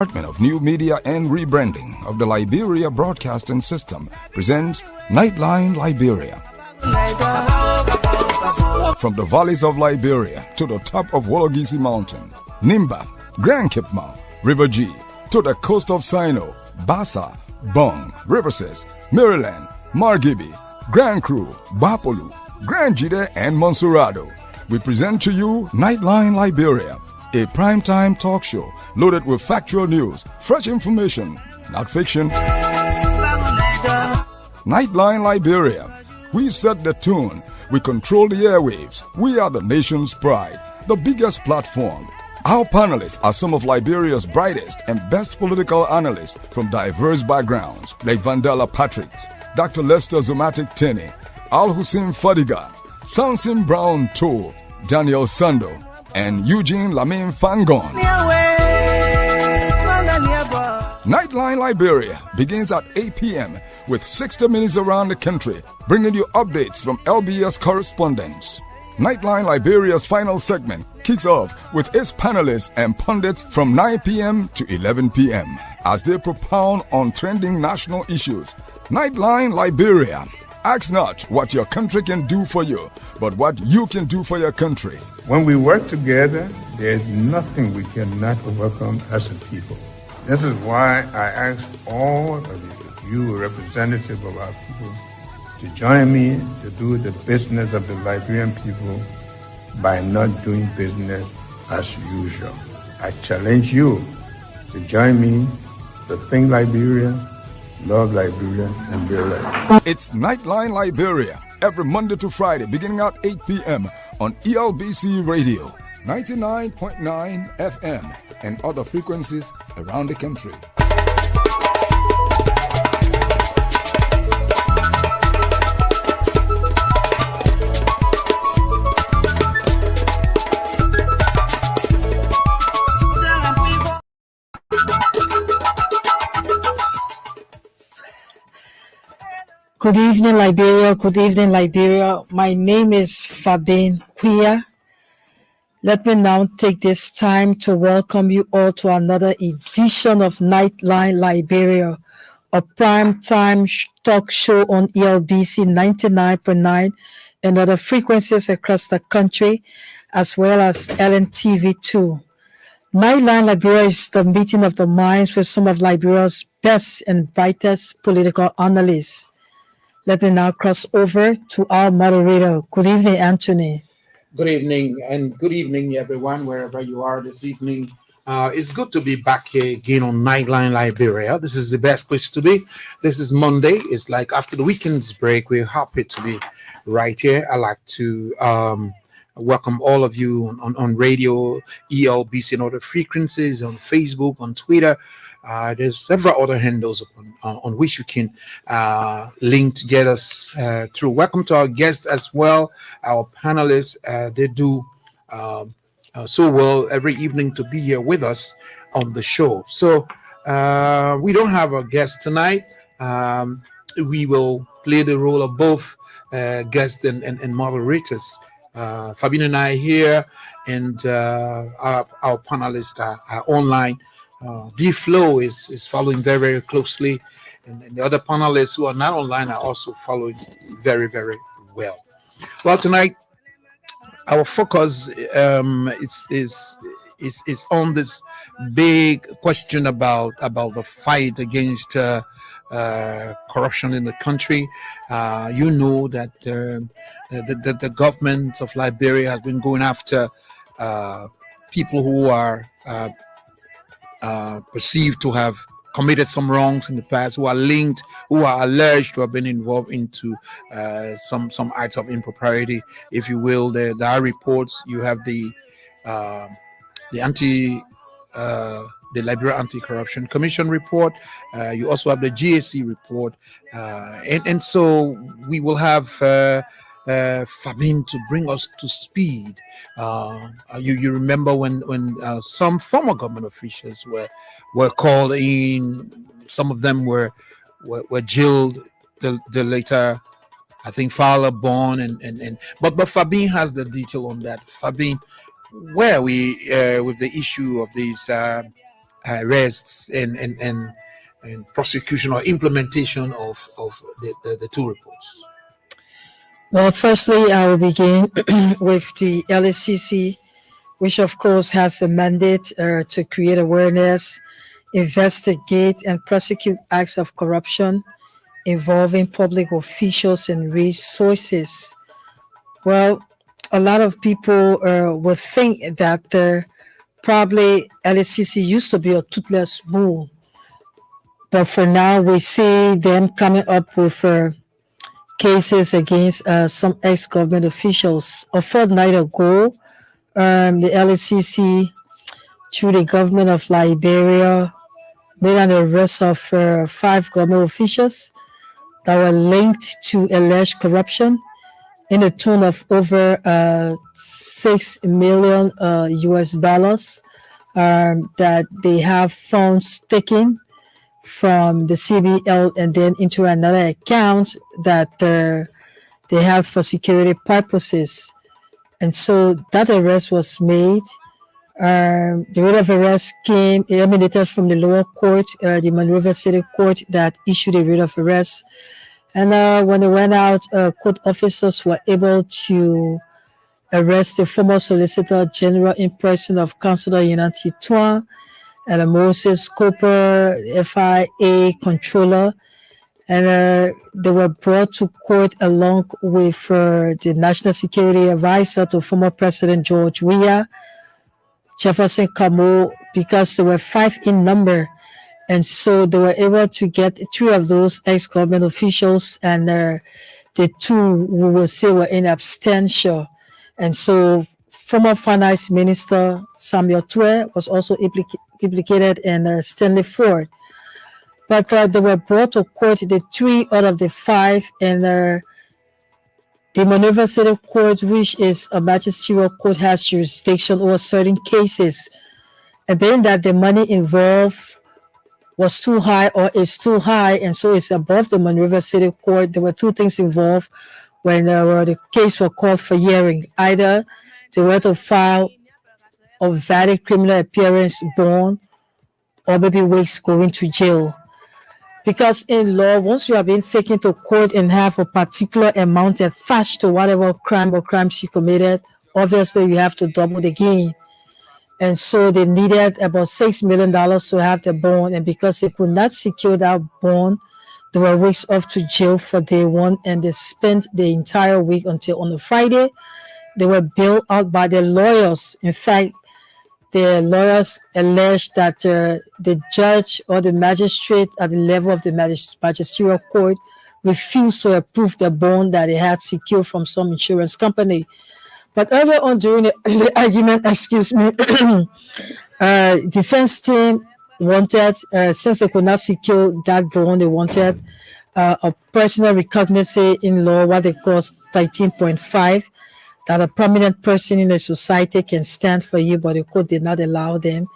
Department of New Media and Rebranding of the Liberia Broadcasting System presents Nightline Liberia. From the valleys of Liberia to the top of Wologisi Mountain, Nimba, Grand Kipmount, River G, to the coast of Sino, Bassa, Bong, Riverses, Maryland, Margibi, Grand Cru, Bapolu, Grand Jide, and Monserrado. We present to you Nightline Liberia, a primetime talk show loaded with factual news, fresh information, not fiction. Nightline Liberia. We set the tune. We control the airwaves. We are the nation's pride, the biggest platform. Our panelists are some of Liberia's brightest and best political analysts from diverse backgrounds, like Vandela Patrick, Dr. Lester Zomatic Tene, Al Hussein Fadiga, Samson Brown Toh, Daniel Sando, and Eugene Lamin Fangon. Nightline Liberia begins at 8 p.m. with 60 minutes around the country, bringing you updates from LBS correspondents. Nightline Liberia's final segment kicks off with its panelists and pundits from 9 p.m. to 11 p.m. as they propound on trending national issues. Nightline Liberia. Ask not what your country can do for you, but what you can do for your country. When we work together, there is nothing we cannot overcome as a people. This is why I ask all of you representatives of our people to join me to do the business of the Liberian people by not doing business as usual. I challenge you to join me to think Liberia, love Liberia, and build Liberia. It's Nightline Liberia every Monday to Friday beginning at 8 p.m. on ELBC Radio, 99.9 FM, and other frequencies around the country. Good evening, Liberia. Good evening, Liberia. My name is Fabien Quia. Let me now take this time to welcome you all to another edition of Nightline Liberia, a prime-time talk show on ELBC 99.9 and other frequencies across the country, as well as LNTV2. Nightline Liberia is the meeting of the minds with some of Liberia's best and brightest political analysts. Let me now cross over to our moderator. Good evening, Anthony. Good evening, and good evening, everyone, wherever you are this evening. It's good to be back here again on Nightline Liberia. This is the best place to be. This is Monday. It's like after the weekend's break, we're happy to be right here. I'd like to welcome all of you on radio, ELBC, and other frequencies, on Facebook, on Twitter. There's several other handles on which you can link to get us through. Welcome to our guests as well, our panelists. They do so well every evening to be here with us on the show. So we don't have a guest tonight. We will play the role of both guests and moderators. Fabien and I here, and our panelists are online. D-Flow is following very, very closely, and the other panelists who are not online are also following very, very well. Well, tonight our focus is on this big question about the fight against corruption in the country. You know that the government of Liberia has been going after people who are perceived to have committed some wrongs in the past, who are linked, who are alleged to have been involved into some acts of impropriety, if you will. There are reports. You have the Liberia Anti-Corruption Commission report. You also have the GAC report, and so we will have Fabien to bring us to speed. You remember when some former government officials were called in. Some of them were jailed. The later, I think, Fowler born but Fabien has the detail on that. Fabien, where are we with the issue of these arrests and prosecution or implementation of the two reports? Well, firstly, I will begin with the LACC, which of course has a mandate to create awareness, investigate, and prosecute acts of corruption involving public officials and resources. Well, a lot of people would think that probably LACC used to be a toothless bull, but for now we see them coming up with cases against some ex-government officials. A fortnight ago, the LACC, through the government of Liberia, made an arrest of 5 government officials that were linked to alleged corruption in the tune of over $6 million US dollars that they have funds taken from the CBL and then into another account that they have for security purposes. And so that arrest was made. The writ of arrest emanated from the lower court, the Monrovia City Court, that issued a writ of arrest. And when they went out, court officers were able to arrest the former Solicitor General in person of Councilor Yananti Tuan and Moses Cooper, FIA controller, and they were brought to court along with the National Security Advisor to former President George Weah, Jefferson Camo, because there were 5 in number. And so they were able to get 3 of those ex-government officials, and the 2 we will say were in absentia. And so former Finance Minister Samuel Twe was also implicated, and Stanley Ford. But they were brought to court, the 3 out of the 5, and the Monrovia City Court, which is a magisterial court, has jurisdiction over certain cases. And being that the money involved was too high or is too high, and so it's above the Monrovia City Court, there were 2 things involved when the case was called for hearing. Either they were to file a valid criminal appearance bond, or maybe weeks going to jail. Because in law, once you have been taken to court and have a particular amount attached to whatever crime or crimes you committed, obviously you have to double the gain. And so they needed about $6 million to have the bond. And because they could not secure that bond, they were weeks off to jail for day 1. And they spent the entire week until on a Friday. They were bailed out by their lawyers. In fact, the lawyers alleged that the judge or the magistrate at the level of the magisterial court refused to approve the bond that they had secured from some insurance company. But earlier on during the argument, defense team wanted, since they could not secure that bond, they wanted a personal recognizance in law, what they call 13.5, that a prominent person in the society can stand for you, but the court did not allow them,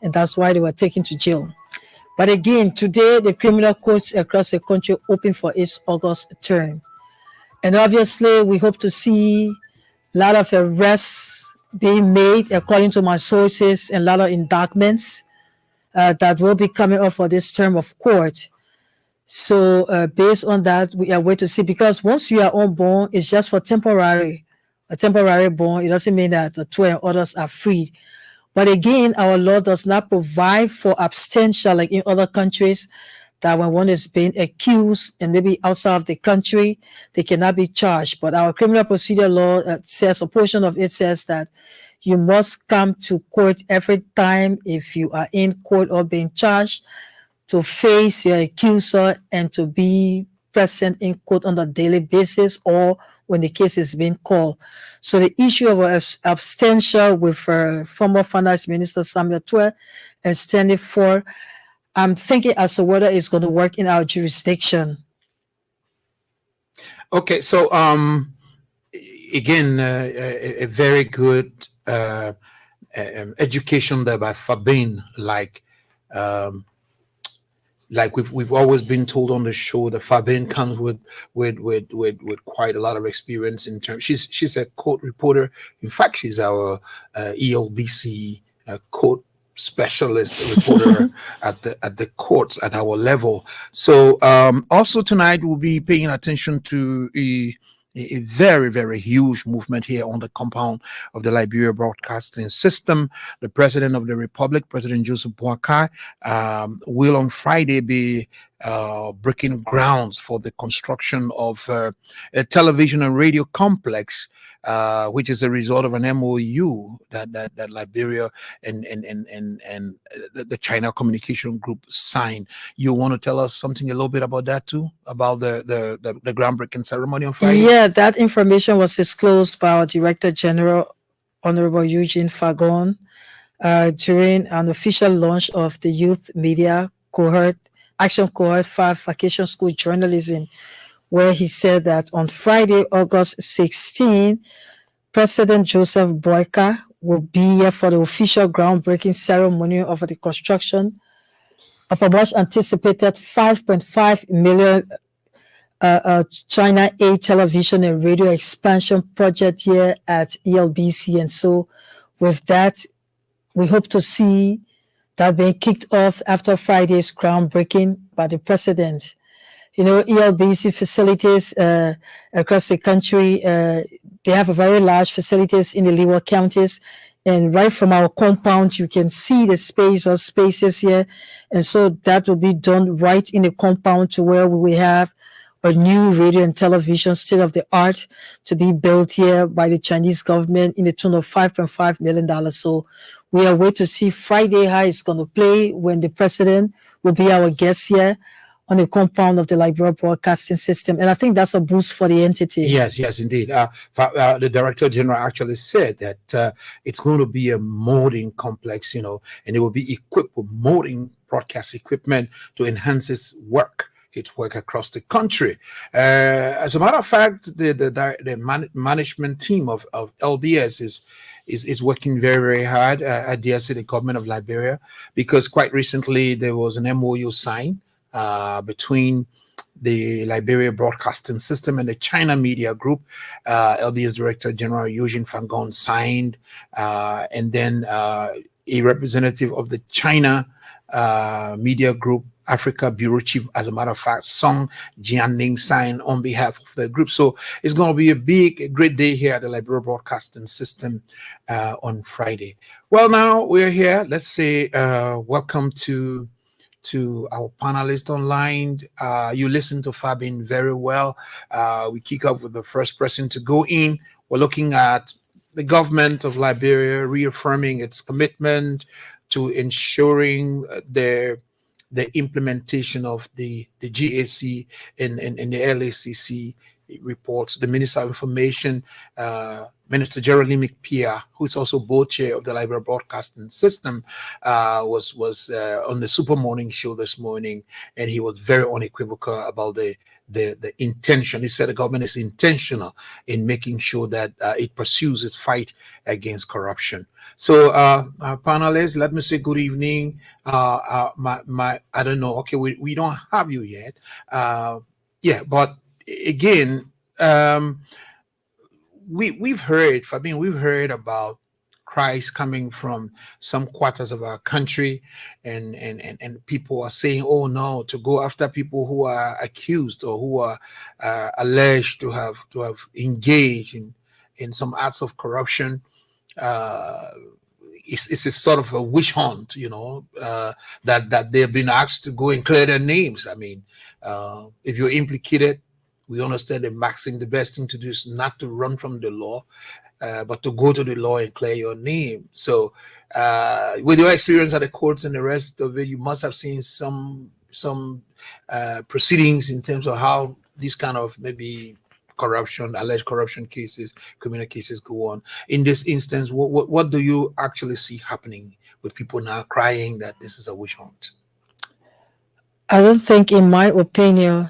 and that's why they were taken to jail. But again, today, the criminal courts across the country open for its August term. And obviously, we hope to see a lot of arrests being made, according to my sources, and a lot of indictments that will be coming up for this term of court. So based on that, we are waiting to see, because once you are on bond, it's just for a temporary bond. It doesn't mean that the 2 and others are free. But again, our law does not provide for abstention like in other countries, that when one is being accused and maybe outside of the country, they cannot be charged. But our criminal procedure law says, a portion of it says that you must come to court every time if you are in court or being charged, to face your accuser and to be present in court on a daily basis or when the case is being called. So the issue of abstention with former Finance Minister Samuel Twe and Stanley Ford, I'm thinking as to whether it's going to work in our jurisdiction. Okay, so again, a very good education there by Fabien. Like we've always been told on the show, that Fabien comes with quite a lot of experience in terms. She's a court reporter. In fact, she's our ELBC court specialist reporter at the courts at our level. So also tonight we'll be paying attention to a very, very huge movement here on the compound of the Liberia Broadcasting System. The President of the Republic, President Joseph Boakai, will on Friday be breaking grounds for the construction of a television and radio complex, which is a result of an MOU that Liberia and the China Communication Group signed. You want to tell us something a little bit about that too, about the groundbreaking ceremony on Friday? Yeah, that information was disclosed by our Director General, Honorable Eugene Fagon, during an official launch of the Youth Media Action Cohort 5 Vacation School Journalism, where he said that on Friday, August 16, President Joseph Boakai will be here for the official groundbreaking ceremony of the construction of a much anticipated 5.5 million China A television and radio expansion project here at ELBC. And so with that, we hope to see that being kicked off after Friday's groundbreaking by the president. You know, ELBC facilities across the country, they have a very large facilities in the Leeward counties. And right from our compound, you can see the spaces here. And so that will be done right in the compound to where we will have a new radio and television state of the art to be built here by the Chinese government in the tune of $5.5 million. So we are waiting to see Friday how it's going to play when the president will be our guest here on the compound of the Liberia Broadcasting System. And I think that's a boost for the entity. Yes, indeed. The Director General actually said that it's going to be a molding complex, and it will be equipped with molding broadcast equipment to enhance its work across the country. As a matter of fact, the management team of LBS is working very, very hard at the government of Liberia, because quite recently there was an MOU signed between the Liberia Broadcasting System and the China Media Group. LBS Director General Eugene Fagon signed, and then a representative of the China Media Group Africa Bureau Chief, as a matter of fact, Song Jianning, signed on behalf of the group. So it's going to be a great day here at the Liberia Broadcasting System on Friday. Well, now we're here. Let's say welcome to our panelists online. You listen to Fabian very well. We kick off with the first person to go in. We're looking at the government of Liberia reaffirming its commitment to ensuring the implementation of the GAC and the LACC reports. The Minister of Information, Minister Geraldine McPeer, who is also board chair of the Liberia Broadcasting System, was on the Super Morning Show this morning, and he was very unequivocal about the intention. He said the government is intentional in making sure that it pursues its fight against corruption. So, panelists, let me say good evening. I don't know. Okay, we don't have you yet. But again, we've heard about cries coming from some quarters of our country, and people are saying, oh no, to go after people who are accused or who are alleged to have engaged in some acts of corruption. It's a sort of a witch hunt, that they've been asked to go and clear their names. I mean, if you're implicated, we understand the maxim, the best thing to do is not to run from the law, but to go to the law and clear your name. So with your experience at the courts and the rest of it, you must have seen some proceedings in terms of how these kind of maybe alleged corruption cases, criminal cases go on. In this instance, what do you actually see happening with people now crying that this is a witch hunt? I don't think, in my opinion,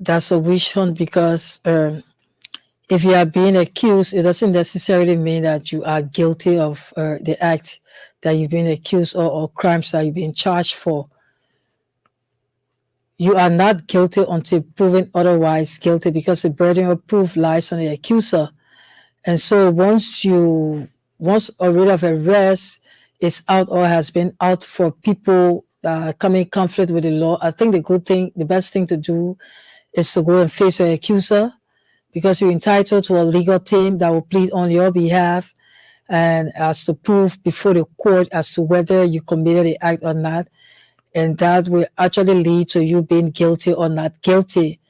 that's a witch hunt, because if you are being accused, it doesn't necessarily mean that you are guilty of the act that you've been accused or crimes that you've been charged for. You are not guilty until proven otherwise guilty, because the burden of proof lies on the accuser. And so once a writ of arrest is out or has been out for people coming in conflict with the law, I think the best thing to do is to go and face your accuser, because you're entitled to a legal team that will plead on your behalf and as to prove before the court as to whether you committed the act or not. And that will actually lead to you being guilty or not guilty.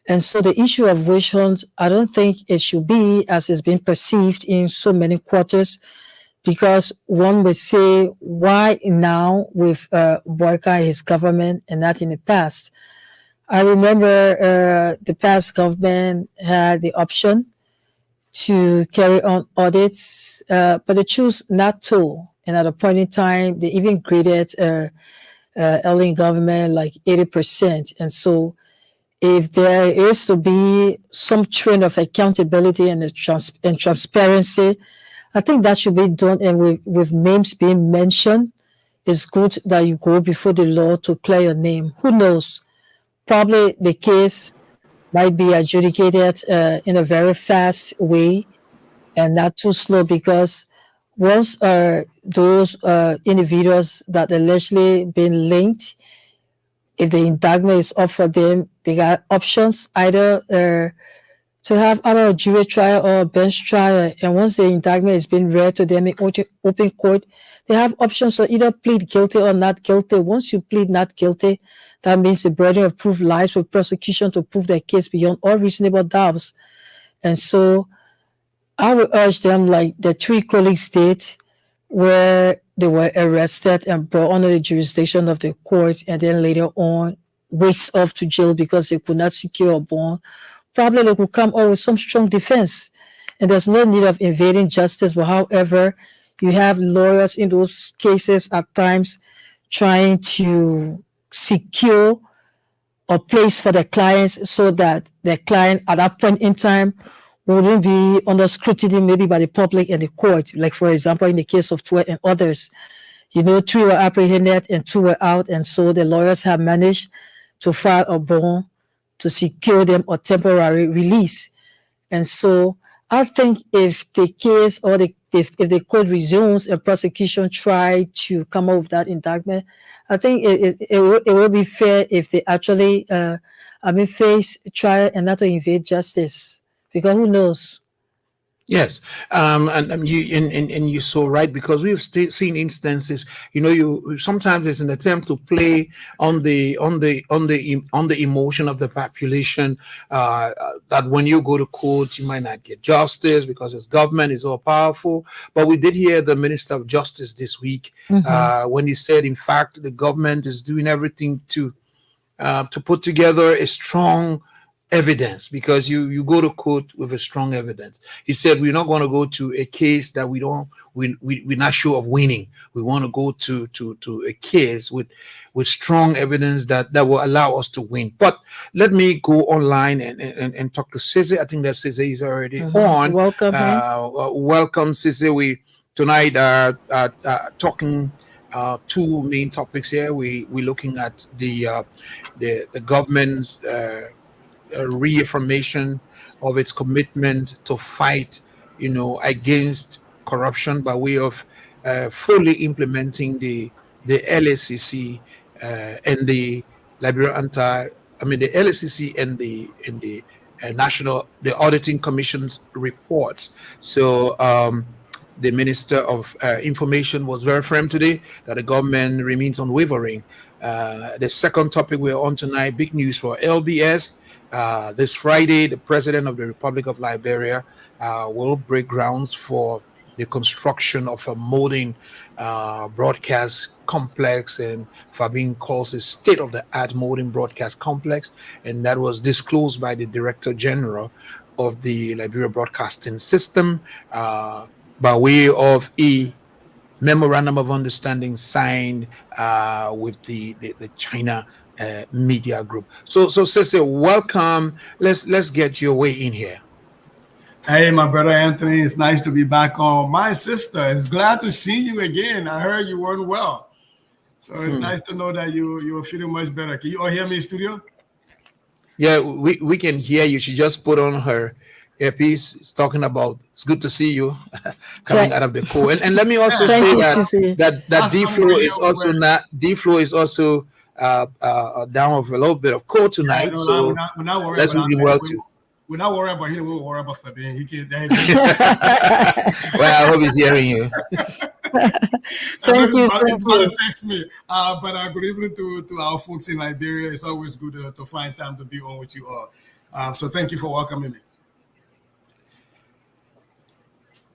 And so the issue of witch hunt, I don't think it should be as it's been perceived in so many quarters, because one would say, why now with boycott his government and not in the past? I remember the past government had the option to carry on audits, but they chose not to. And at a point in time, they even graded alien government like 80%. And so if there is to be some trend of accountability and transparency, I think that should be done. And with names being mentioned, it's good that you go before the law to clear your name. Who knows? Probably the case might be adjudicated in a very fast way and not too slow, because once those individuals that allegedly been linked, if the indictment is up for them, they got options either to have either a jury trial or a bench trial. And once the indictment is being read to them in open court, they have options to either plead guilty or not guilty. Once you plead not guilty, that means the burden of proof lies with prosecution to prove their case beyond all reasonable doubts. And so I would urge them, like the three colleagues did, where they were arrested and brought under the jurisdiction of the court, and then later on weeks off to jail because they could not secure a bond. Probably they could come up with some strong defense. And there's no need of invading justice. But however, you have lawyers in those cases at times trying to secure a place for the clients so that the client at that point in time wouldn't be under scrutiny maybe by the public and the court. Like, for example, in the case of Twe and others, 3 were apprehended and 2 were out. And so the lawyers have managed to file a bond to secure them a temporary release. And so I think if the case or if the court resumes and prosecution try to come up with that indictment, I think it will be fair if they actually face trial and not to invade justice, because who knows? Yes, and you're so right, because we've seen instances. You sometimes it's an attempt to play on the emotion of the population. That when you go to court, you might not get justice because this government is all powerful. But we did hear the Minister of Justice this week when he said, in fact, the government is doing everything to put together a strong evidence, because you go to court with a strong evidence. He said, we're not going to go to a case that we're not sure of winning. We want to go to a case with strong evidence that will allow us to win. But let me go online and talk to Cisse. I think that Cisse is already on. Welcome. Welcome, Cisse. We tonight are talking 2 main topics here. We're looking at the government's reaffirmation of its commitment to fight, against corruption by way of fully implementing the LACC and the Liberia the LACC and the the Auditing Commission's reports. So the Minister of Information was very firm today that the government remains unwavering. The second topic we're on tonight, big news for LBS. This Friday, the President of the Republic of Liberia will break grounds for the construction of a modern broadcast complex, and Fabian calls it state-of-the-art modern broadcast complex, and that was disclosed by the Director General of the Liberia Broadcasting System by way of a memorandum of understanding signed with the China media group. So Cisse, welcome. Let's get your way in here. Hey, my brother Anthony, it's nice to be back on. My sister, it's glad to see you again. I heard you weren't well, so it's nice to know that you're feeling much better. Can you all hear me in studio? Yeah, we can hear you. She just put on her Peace is talking about. It's good to see you coming Thank, out of the cold. And let me also Yeah, thank say you, that Sisi. last D time we were Flow here, is also not D Flow is also down with a little bit of cold yeah, tonight. no, So we're not worried let's about wish that. him well too. We're not worried about him. We're worried about Fabian. He can. Well, I hope he's hearing you. I know Thank you, he's thank about to you. text me. But good evening to our folks in Liberia. It's always good to find time to be on with you all. So thank you for welcoming me.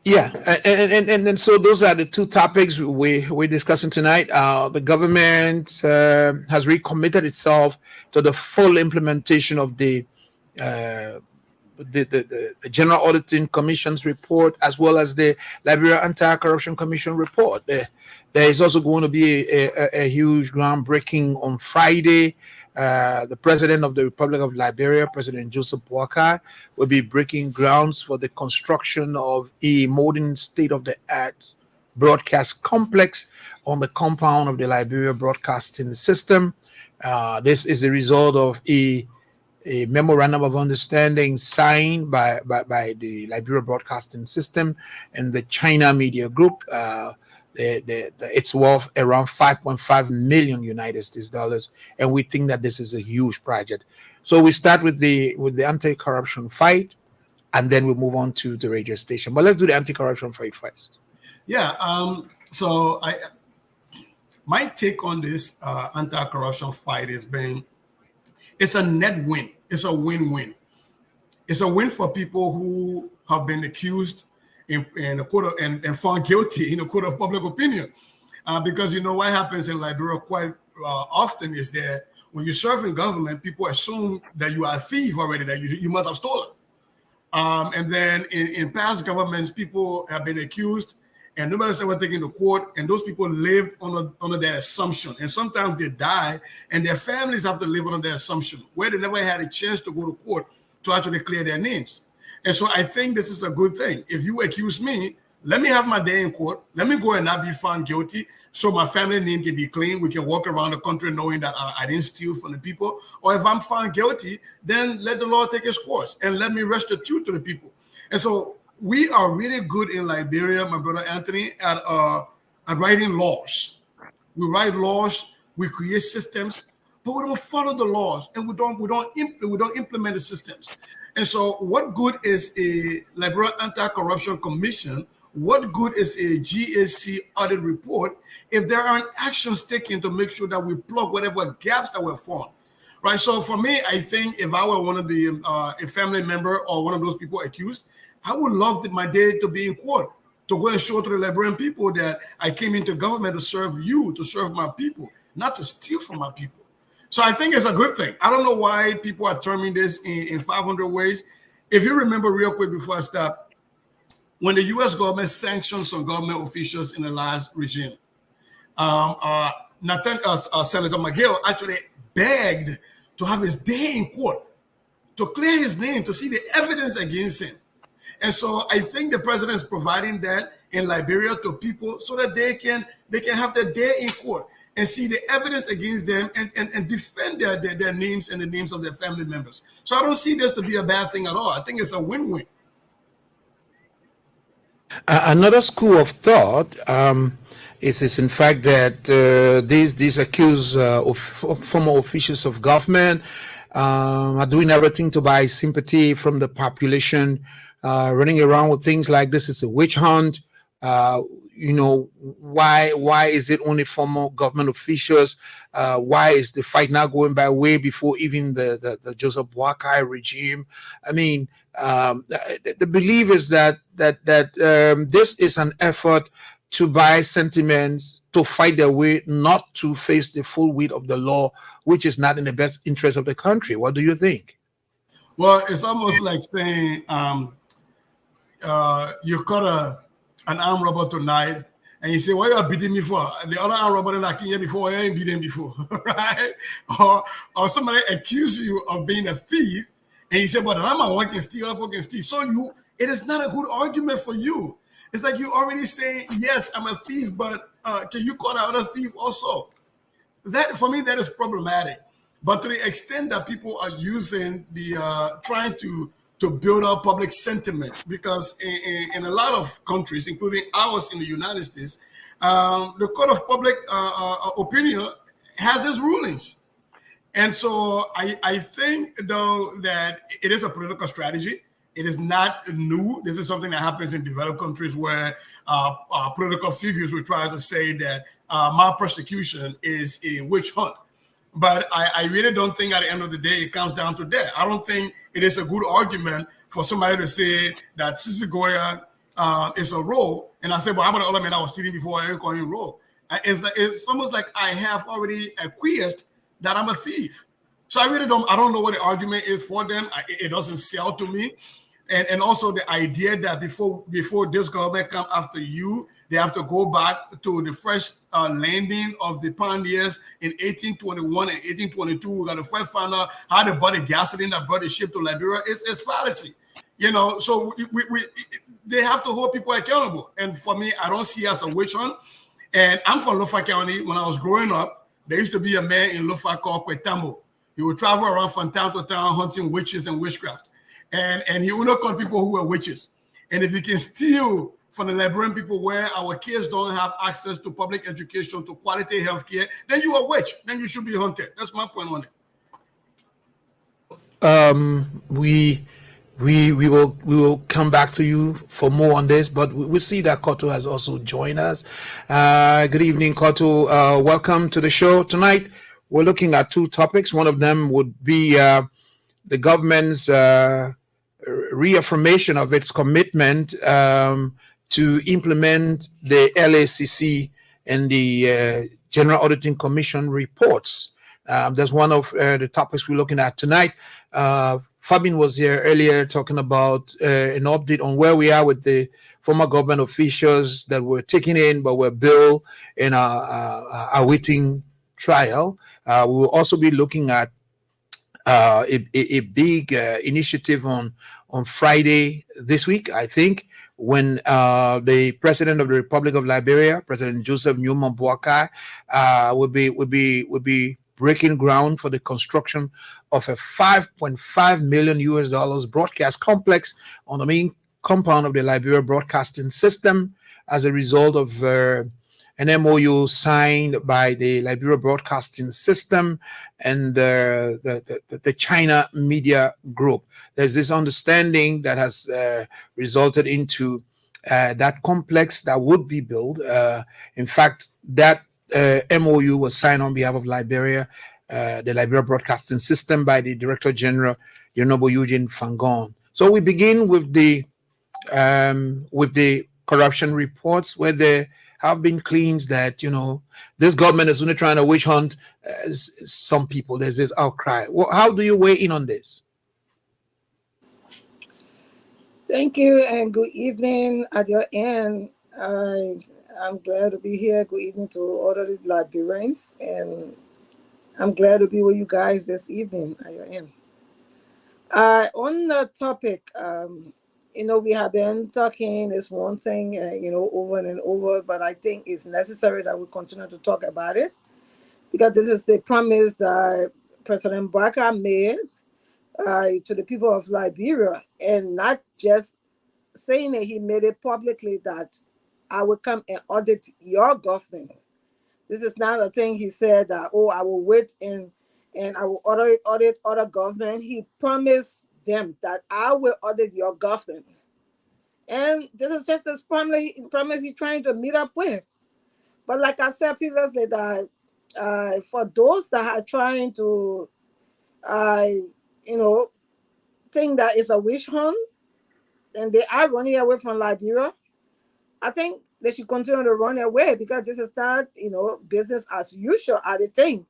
Yeah, and so those are the two topics we're discussing tonight. The government has recommitted itself to the full implementation of uh, the General Auditing Commission's report, as well as the Liberia Anti-Corruption Commission report. There is also going to be a huge groundbreaking on Friday. The president of the Republic of Liberia, President Joseph Boakai, will be breaking grounds for the construction of a modern state-of-the-art broadcast complex on the compound of the Liberia Broadcasting System. This is a result of a memorandum of understanding signed by the Liberia Broadcasting System and the China Media Group. It's worth around 5.5 million United States dollars, and we think that this is a huge project. So we start with the anti-corruption fight, and then we move on to the radio station. But let's do the anti-corruption fight first. Yeah. So my take on this anti-corruption fight has been it's a net win. It's a win-win. It's a win for people who have been accused in a court of, and found guilty in a court of public opinion. Because you know what happens in Liberia quite often is that when you serve in government, people assume that you are a thief already, that you must have stolen. And then in past governments, people have been accused and nobody's ever taken to court, and those people lived under that assumption. And sometimes they die, and their families have to live under that assumption, where they never had a chance to go to court to actually clear their names. And so I think this is a good thing. If you accuse me, let me have my day in court. Let me go and not be found guilty, so my family name can be clean. We can walk around the country knowing that I didn't steal from the people. Or if I'm found guilty, then let the law take its course and let me restitute to the people. And so we are really good in Liberia, my brother Anthony, at writing laws. We write laws, we create systems, but we don't follow the laws, and we don't implement the systems. And so, what good is a Liberia Anti-Corruption Commission? What good is a GSC audit report if there aren't actions taken to make sure that we plug whatever gaps that were found? Right. So for me, I think if I were one of the a family member or one of those people accused, I would love my day to be in court, to go and show to the Liberian people that I came into government to serve you, to serve my people, not to steal from my people. So I think it's a good thing. I don't know why people are terming this in 500 ways. If you remember real quick before I stop, when the U.S. government sanctioned some government officials in the last regime, Senator McGill actually begged to have his day in court, to clear his name, to see the evidence against him. And so I think the president is providing that in Liberia to people so that they can have their day in court and see the evidence against them and defend their names and the names of their family members. So I don't see this to be a bad thing at all. I think it's a win-win. Another school of thought is in fact that these accused former officials of government are doing everything to buy sympathy from the population, running around with things like this is a witch hunt. Why is it only former government officials? Why is the fight now going by way before even the Joseph Boakai regime? I mean, the belief is that this is an effort to buy sentiments, to fight their way, not to face the full weight of the law, which is not in the best interest of the country. What do you think? Well, it's almost like saying you caught an armed robber tonight, and you say, "Why you are beating me for?" The other armed robber that came here before, I ain't beating before, right? Or somebody accuse you of being a thief, and you say, "But I'm a one can steal, I can steal." So it is not a good argument for you. It's like you already say, "Yes, I'm a thief, but can you call the other thief also?" That for me, that is problematic. But to the extent that people are using the trying to to build up public sentiment, because in a lot of countries, including ours in the United States, the Court of Public Opinion has its rulings. And so I think, though, that it is a political strategy. It is not new. This is something that happens in developed countries where political figures will try to say that mob persecution is a witch hunt. But I really don't think at the end of the day it comes down to that. I don't think it is a good argument for somebody to say that Sisi Goya is a role. And I say, well, how about the other man I was stealing before I call him role? It's almost like I have already acquiesced that I'm a thief. So I don't know what the argument is for them. It doesn't sell to me. And also the idea that before this government come after you, they have to go back to the first landing of the pioneers in 1821 and 1822. We got to first find out how they bought the gasoline that brought the ship to Liberia. It's fallacy, So they have to hold people accountable. And for me, I don't see it as a witch hunt. And I'm from Lofa County. When I was growing up, there used to be a man in Lofa called Kwetambo. He would travel around from town to town hunting witches and witchcraft. And he would not call people who were witches. And if you can steal from the Liberian people where our kids don't have access to public education, to quality health care, then you are a witch. Then you should be hunted. That's my point on it. We will come back to you for more on this, but we see that Koto has also joined us. Good evening, Koto. Welcome to the show tonight. We're looking at two topics. One of them would be the government's reaffirmation of its commitment to implement the LACC and the General Auditing Commission reports. That's one of the topics we're looking at tonight. Fabian was here earlier talking about an update on where we are with the former government officials that were taken in but were billed and are awaiting trial. We will also be looking at a big initiative on Friday this week, I think, when the President of the Republic of Liberia, President Joseph Newman Boakai, will be breaking ground for the construction of a $5.5 million broadcast complex on the main compound of the Liberia Broadcasting System as a result of an MOU signed by the Liberia Broadcasting System and the China Media Group. There's this understanding that has resulted into that complex that would be built. In fact, that MOU was signed on behalf of Liberia, the Liberia Broadcasting System, by the Director General, Yonobo Eugene Fangon. So we begin with the corruption reports, where there have been claims that this government is only trying to witch hunt some people. There's this outcry. Well, how do you weigh in on this? Thank you, and good evening at your end. I'm glad to be here. Good evening to all the Liberians, and I'm glad to be with you guys this evening at your end. On the topic, we have been talking this one thing, over and over, but I think it's necessary that we continue to talk about it, because this is the promise that President Boakai made to the people of Liberia, and not just saying it, he made it publicly that I will come and audit your government. This is not a thing he said that, I will wait and I will audit other government. He promised them that I will audit your government. And this is just this promise he's trying to meet up with. But like I said previously, that for those that are trying to, think that it's a witch hunt, and they are running away from Liberia, I think they should continue to run away, because this is not, business as usual at the thing.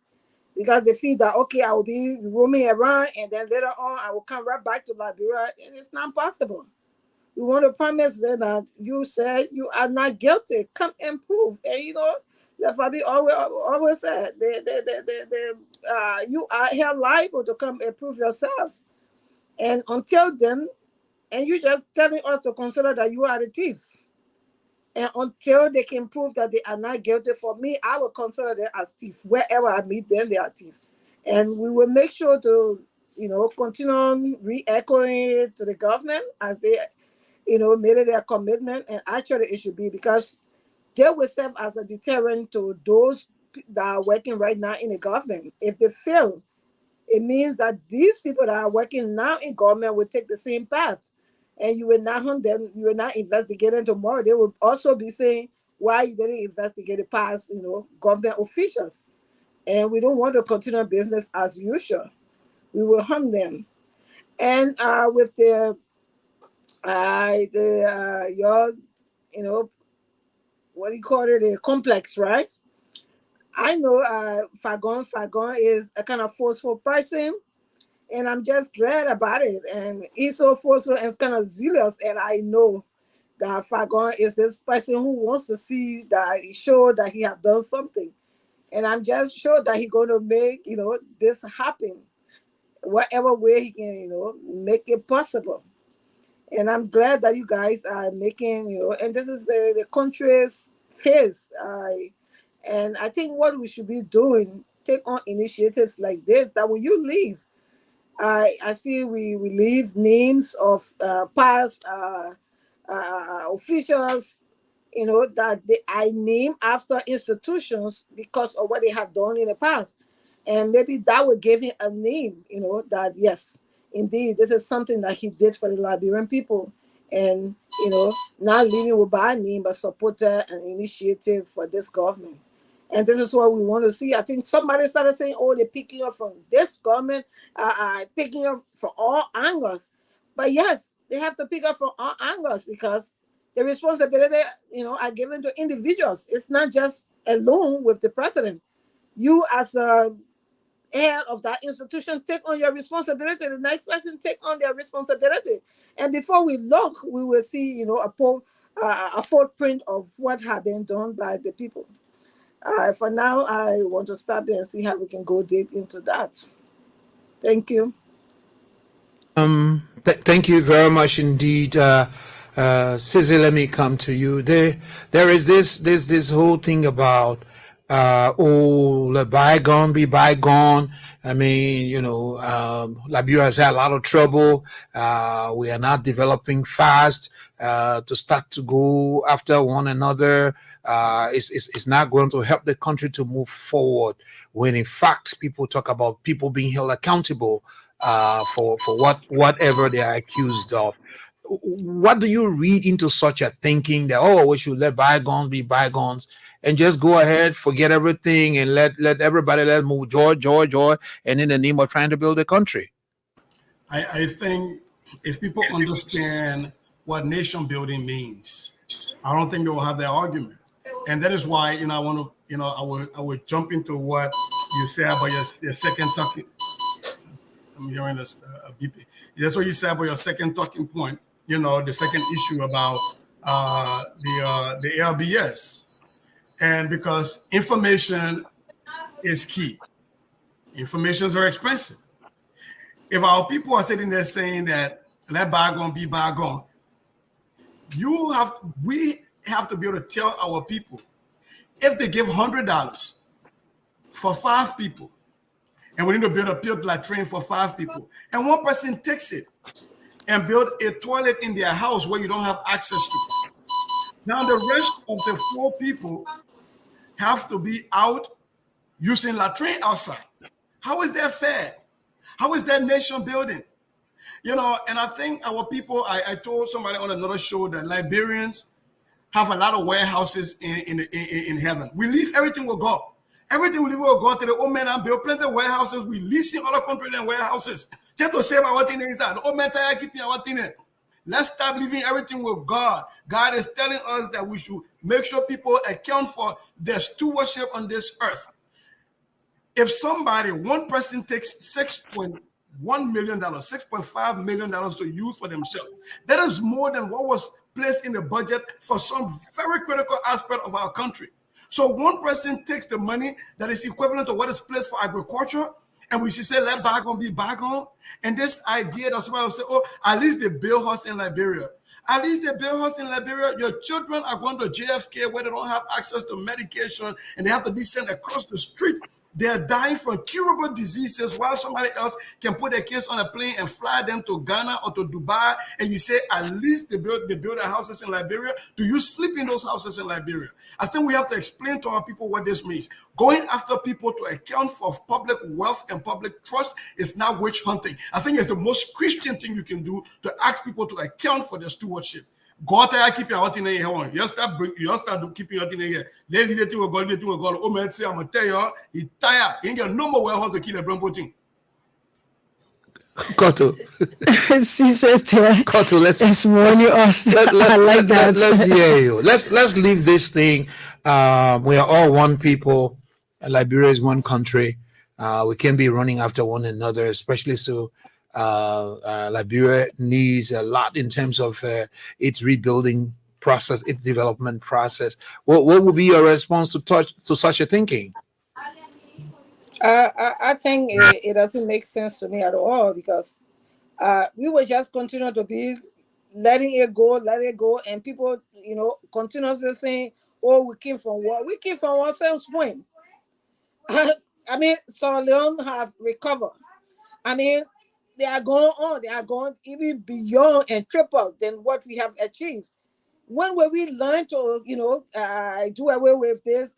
Because they feel that, okay, I will be roaming around and then later on I will come right back to Liberia. And it's not possible. We want to promise them that you said you are not guilty. Come and prove. And like Fabi always said, you are held liable to come and prove yourself. And until then, and you just telling us to consider that you are the thief. And until they can prove that they are not guilty, for me, I will consider them as thief. Wherever I meet them, they are thief. And we will make sure to continue on re-echoing it to the government as they, made it their commitment. And actually it should be, because they will serve as a deterrent to those that are working right now in the government. If they fail, it means that these people that are working now in government will take the same path. And you will not hunt them, you will not investigate them tomorrow. They will also be saying why you didn't investigate it past, government officials. And we don't want to continue business as usual. We will hunt them. And with your, what do you call it, the complex, right? I know Fagon is a kind of forceful person, and I'm just glad about it. And he's so forceful and kind of zealous, and I know that Fagon is this person who wants to see that he show that he have done something. And I'm just sure that he's going to make, this happen, whatever way he can, make it possible. And I'm glad that you guys are making, and this is the country's face. And I think what we should be doing, take on initiatives like this, that when you leave, I see we leave names of past officials, that I name after institutions because of what they have done in the past. And maybe that would give him a name, that yes, indeed, this is something that he did for the Liberian people. And, not leaving with bad name, but supported an initiative for this government. And this is what we want to see. I think somebody started saying, oh, they're picking up from this government, picking up from all angles. But yes, they have to pick up from all angles because the responsibility, are given to individuals. It's not just alone with the president. You as a head of that institution take on your responsibility. The next person take on their responsibility. And before we look, we will see, a footprint of what has been done by the people. For now, I want to stop there and see how we can go deep into that. Thank you. Thank you very much indeed. Cizzy, let me come to you. There is this whole thing about let bygone be bygone. I mean, Liberia has had a lot of trouble. We are not developing fast to start to go after one another. It's not going to help the country to move forward. When in fact, people talk about people being held accountable for whatever they are accused of. What do you read into such a thinking that we should let bygones be bygones and just go ahead, forget everything, and let everybody let move joy, and in the name of trying to build a country? I think if people understand what nation building means, I don't think they will have that argument. And that is why, I want to, I would jump into what you said about your second talking. I'm hearing this beeping. That's what you said about your second talking point. The second issue about the LBS, and because information is key. Information is very expensive. If our people are sitting there saying that let bygone be bygone, we have to be able to tell our people, if they give $100 for 5 people, and we need to build a field latrine for 5 people, and one person takes it and build a toilet in their house where you don't have access to. Now the rest of the 4 people have to be out using latrine outside. How is that fair? How is that nation building? And I think our people, I told somebody on another show that Liberians have a lot of warehouses in heaven. We leave everything will go. Everything we leave will go to the old man and build plenty of warehouses. We leasing other countries and warehouses. Just to save our thing inside. The old man tell you keep our thing in. Let's stop leaving everything with God. God is telling us that we should make sure people account for their stewardship on this earth. If one person takes $6.1 million, $6.5 million to use for themselves, that is more than what was placed in the budget for some very critical aspect of our country. So one person takes the money that is equivalent to what is placed for agriculture, and we should say, let bygone be bygone. And this idea that somebody will say, at least they build us in Liberia. At least they build us in Liberia. Your children are going to JFK where they don't have access to medication and they have to be sent across the street They're dying from curable diseases while somebody else can put their kids on a plane and fly them to Ghana or to Dubai. And you say, at least they build their houses in Liberia. Do you sleep in those houses in Liberia? I think we have to explain to our people what this means. Going after people to account for public wealth and public trust is not witch hunting. I think it's the most Christian thing you can do to ask people to account for their stewardship. God tell you keep your heart in here. You start keeping your heart in here. Let me do God. Oh man, say I'm gonna tell you, he tired. He ain't got no more how to kill a Brompo thing. Koto. She said there. Koto, let's warning us. I like that. Let's hear you. Let's leave this thing. We are all one people. Liberia is one country. We can't be running after one another, especially so. Liberia needs a lot in terms of its rebuilding process, its development process. What would be your response to such a thinking? I think it doesn't make sense to me at all, because we will just continue to be letting it go, and people, continuously saying, "Oh, we came from war." We came from ourselves when. I mean, Sierra Leone have recovered. I mean, they are going on. They are going even beyond and triple than what we have achieved. When will we learn to, do away with this?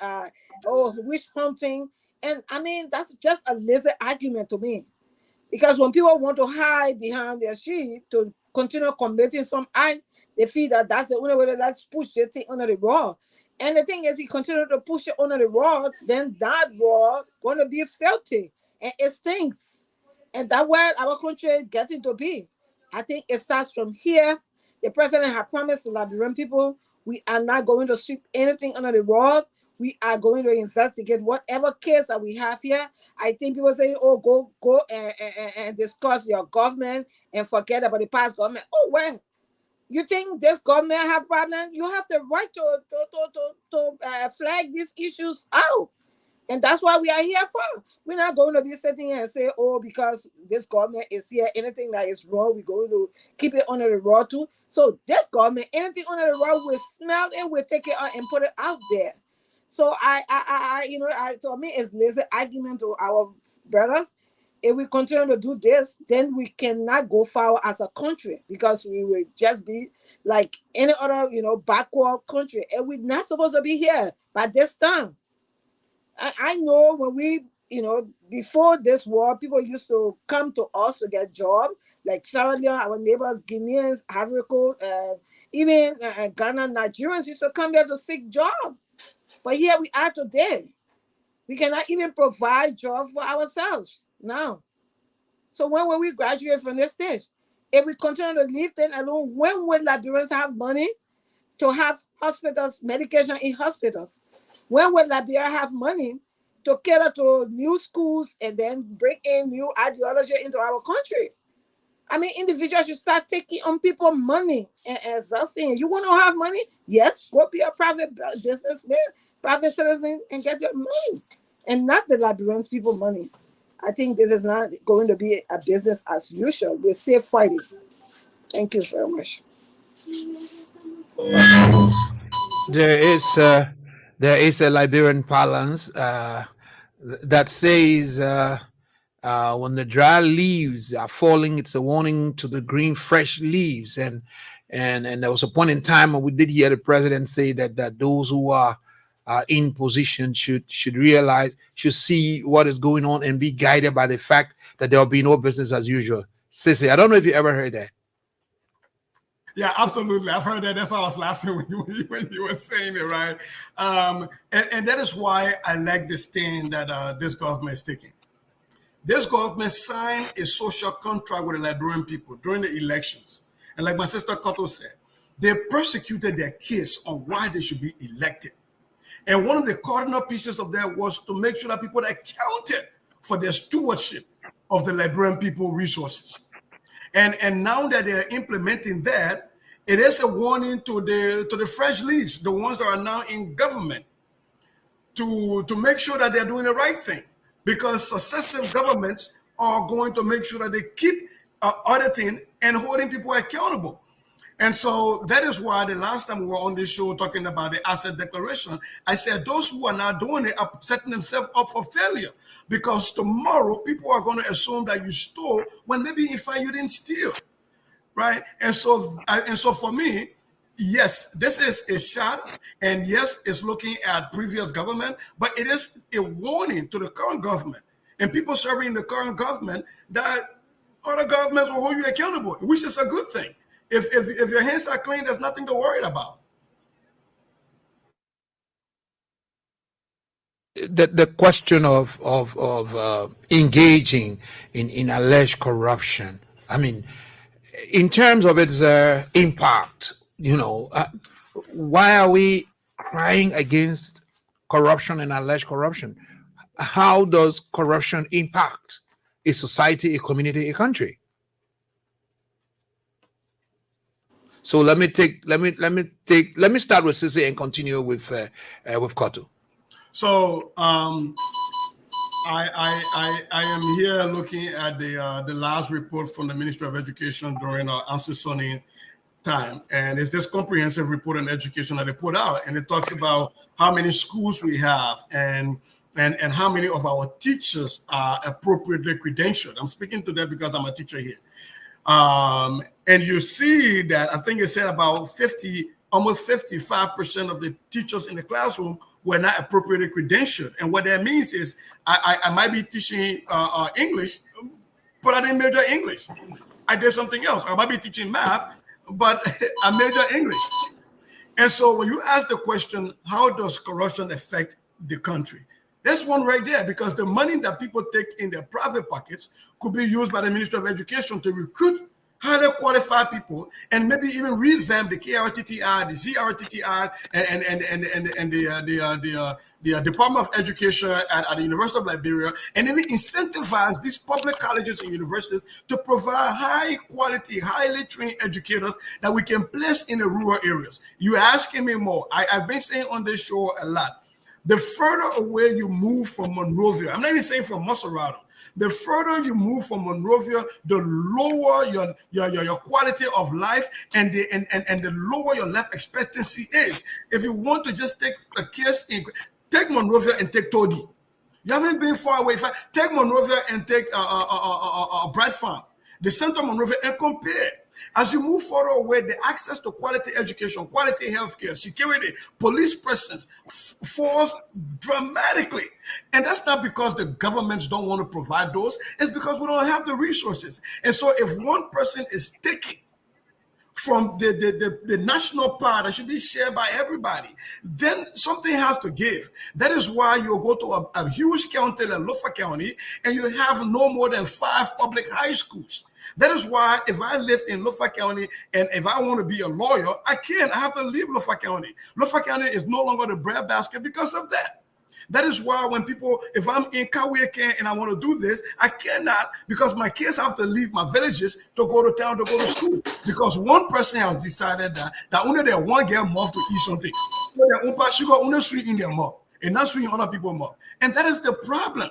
Witch hunting, and I mean that's just a lazy argument to me, because when people want to hide behind their sheep to continue committing some act, they feel that that's the only way to let's push the thing under the rug. And the thing is, he continue to push it under the rug, then that rug going to be filthy and it stinks. And that's where our country is getting to be. I think it starts from here. The president has promised the Liberian people, we are not going to sweep anything under the rug. We are going to investigate whatever case that we have here. I think people say, "Oh, go and discuss your government and forget about the past government." Oh, well, you think this government have problem? You have the right to flag these issues out. And that's why we are here for. We're not going to be sitting here and say, "Oh, because this government is here, anything that is wrong, we're going to keep it under the rug too." So this government, anything under the rug, we'll smell it, we'll take it out and put it out there. So to me, it's lazy argument to our brothers. If we continue to do this, then we cannot go forward as a country, because we will just be like any other, backward country. And we're not supposed to be here by this time. I know when we, before this war, people used to come to us to get jobs, like Sierra Leone, our neighbors, Guineans, Ivory Coast, even Ghana, Nigerians used to come here to seek jobs. But here we are today. We cannot even provide jobs for ourselves now. So when will we graduate from this stage? If we continue to leave them alone, when will Liberians have money to have hospitals, medication in hospitals? When will Liberia have money to cater to new schools and then bring in new ideology into our country? I mean, individuals should start taking on people money and exhausting. You want to have money? Yes, go be a private businessman, private citizen, and get your money, and not the Liberians people money. I think this is not going to be a business as usual. We're still fighting. Thank you very much. There is a Liberian parlance that says when the dry leaves are falling, it's a warning to the green, fresh leaves. And there was a point in time when we did hear the president say that those who are in position should realize, should see what is going on and be guided by the fact that there will be no business as usual. Sissy, I don't know if you ever heard that. Yeah, absolutely. I've heard that. That's why I was laughing when you were saying it, right? And that is why I like the stand that this government is taking. This government signed a social contract with the Liberian people during the elections. And like my sister Koto said, they persecuted their case on why they should be elected. And one of the cardinal pieces of that was to make sure that people accounted for their stewardship of the Liberian people resources. And now that they're implementing that, it is a warning to the fresh leaves, the ones that are now in government, to make sure that they're doing the right thing. Because successive governments are going to make sure that they keep auditing and holding people accountable. And so that is why the last time we were on this show talking about the asset declaration, I said those who are not doing it are setting themselves up for failure, because tomorrow people are going to assume that you stole when maybe in fact you didn't steal, right? And so for me, yes, this is a shot, and yes, it's looking at previous government, but it is a warning to the current government and people serving the current government that other governments will hold you accountable, which is a good thing. If your hands are clean, there's nothing to worry about. The question of engaging in alleged corruption. I mean, in terms of its impact, why are we crying against corruption and alleged corruption? How does corruption impact a society, a community, a country? So let me start with Sisi and continue with Koto. So I am here looking at the last report from the Ministry of Education during our Answer Sonny time, and it's this comprehensive report on education that they put out, and it talks about how many schools we have and how many of our teachers are appropriately credentialed. I'm speaking to that because I'm a teacher here. And you see that I think it said about almost 55% of the teachers in the classroom were not appropriately credentialed. And what that means is I might be teaching English, but I didn't major English. I did something else. I might be teaching math, but I major English. And so when you ask the question, how does corruption affect the country? That's one right there, because the money that people take in their private pockets could be used by the Ministry of Education to recruit highly qualified people and maybe even revamp the KRTTI, the CRTTI, and the Department of Education at the University of Liberia, and even incentivize these public colleges and universities to provide high quality, highly trained educators that we can place in the rural areas. You're asking me more. I've been saying on this show a lot. The further away you move from Monrovia, I'm not even saying from Maserado, the further you move from Monrovia, the lower your quality of life and the lower your life expectancy is. If you want to just take a case, take Monrovia and take Todi. You haven't been far away. Take Monrovia and take Bright Farm, the center of Monrovia, and compare. As you move further away, the access to quality education, quality healthcare, security, police presence falls dramatically. And that's not because the governments don't want to provide those. It's because we don't have the resources. And so if one person is taking from the national pie that should be shared by everybody, then something has to give. That is why you go to a huge county like Lofa County and you have no more than 5 public high schools. That is why if I live in Lofa County and if I want to be a lawyer, I can't. I have to leave Lofa County. Lofa County is no longer the breadbasket because of that. That is why when people, if I'm in Kawiakan and I want to do this, I cannot, because my kids have to leave my villages to go to town to go to school. Because one person has decided that only they one get more to eat something. So she got only sweet in their mouth and not sweet in other people's mouth. And that is the problem.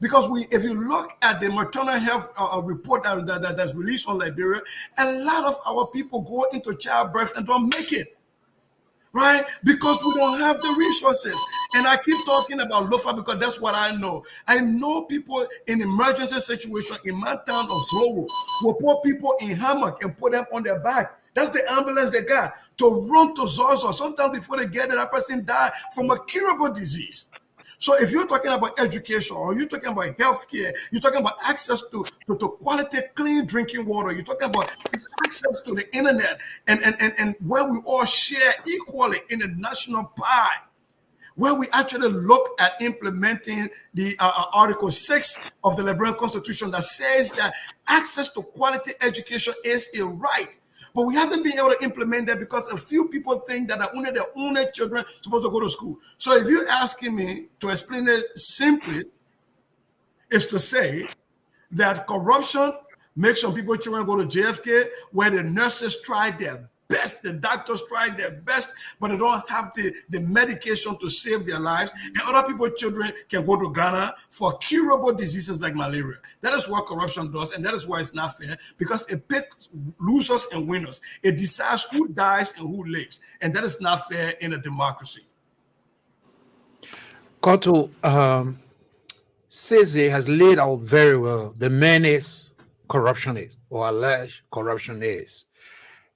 Because if you look at the maternal health report that's released on Liberia, a lot of our people go into childbirth and don't make it, right? Because we don't have the resources. And I keep talking about Lofa because that's what I know. I know people in emergency situation in my town of Zoro will put people in hammock and put them on their back. That's the ambulance they got to run to Zozo. Sometimes before they get there, that person died from a curable disease. So if you're talking about education or you're talking about healthcare, you're talking about access to quality, clean drinking water, you're talking about access to the internet and where we all share equally in the national pie, where we actually look at implementing the Article 6 of the Liberian Constitution that says that access to quality education is a right. But we haven't been able to implement that because a few people think that only their own children are supposed to go to school. So if you're asking me to explain it simply, is to say that corruption makes some people's children go to JFK, where the nurses try their best. The doctors try their best, but they don't have the medication to save their lives. And other people's children can go to Ghana for curable diseases like malaria. That is what corruption does, and that is why it's not fair, because it picks losers and winners. It decides who dies and who lives, and that is not fair in a democracy. Koto, Sese has laid out very well the menace corruption is, or alleged corruption is.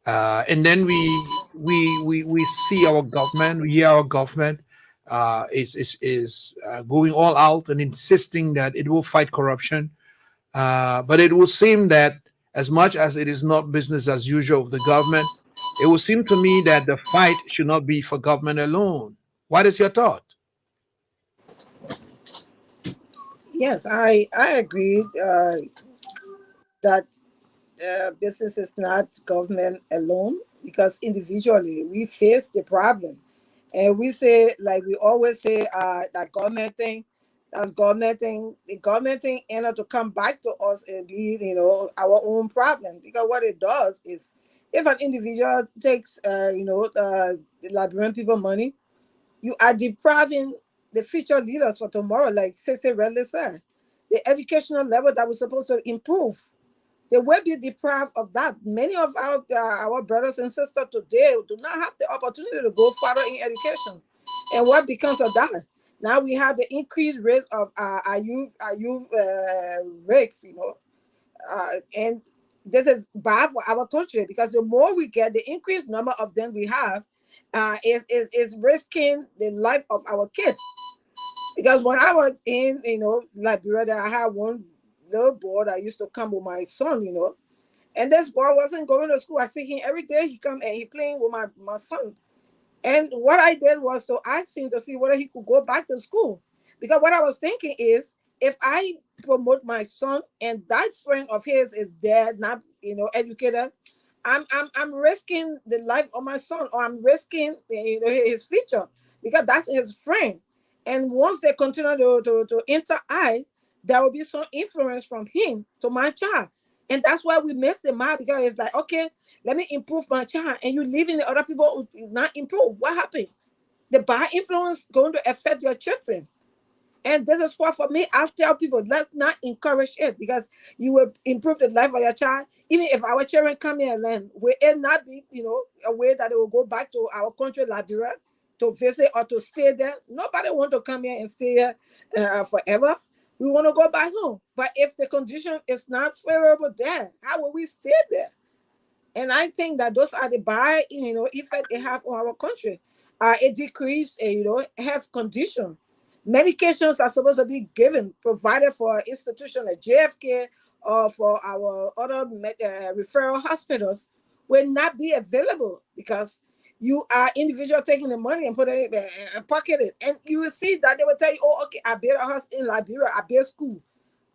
And then we see our government, we hear our government is going all out and insisting that it will fight corruption. But it will seem that as much as it is not business as usual of the government, it will seem to me that the fight should not be for government alone. What is your thought? Yes, I agree that business is not government alone, because individually we face the problem. And we say, like we always say, that government thing, that's government thing. The government thing ended to come back to us and be, our own problem. Because what it does is, if an individual takes, the Liberian people money, you are depriving the future leaders for tomorrow, like Sister Redley said. The educational level that we're supposed to improve, they will be deprived of that. Many of our brothers and sisters today do not have the opportunity to go further in education. And what becomes of that? Now we have the increased risk of our youth risks, and this is bad for our country, because the more we get, the increased number of them we have is risking the life of our kids. Because when I was in, Liberia, I had one little boy that used to come with my son, and this boy wasn't going to school. I see him every day. He come and he playing with my son. And what I did was to ask him to see whether he could go back to school. Because what I was thinking is, if I promote my son and that friend of his is dead, not educated, I'm risking the life of my son, or I'm risking his future, because that's his friend. And once they continue to interact, there will be some influence from him to my child. And that's why we miss the mark, because it's like, okay, let me improve my child, and you leaving the other people who did not improve. What happened? The bad influence going to affect your children. And this is why, for me, I'll tell people, let's not encourage it, because you will improve the life of your child. Even if our children come here and learn, will it not be, a way that they will go back to our country, Liberia, to visit or to stay there? Nobody want to come here and stay here forever. We want to go back home. But if the condition is not favorable there, how will we stay there? And I think that those are the bad, effect they have on our country. It decreased, health condition. Medications are supposed to be given, provided for institutions like JFK or for our other referral hospitals, will not be available, because you are individual taking the money and put it and pocket it. And you will see that they will tell you, oh, okay, I built a house in Liberia, I built school.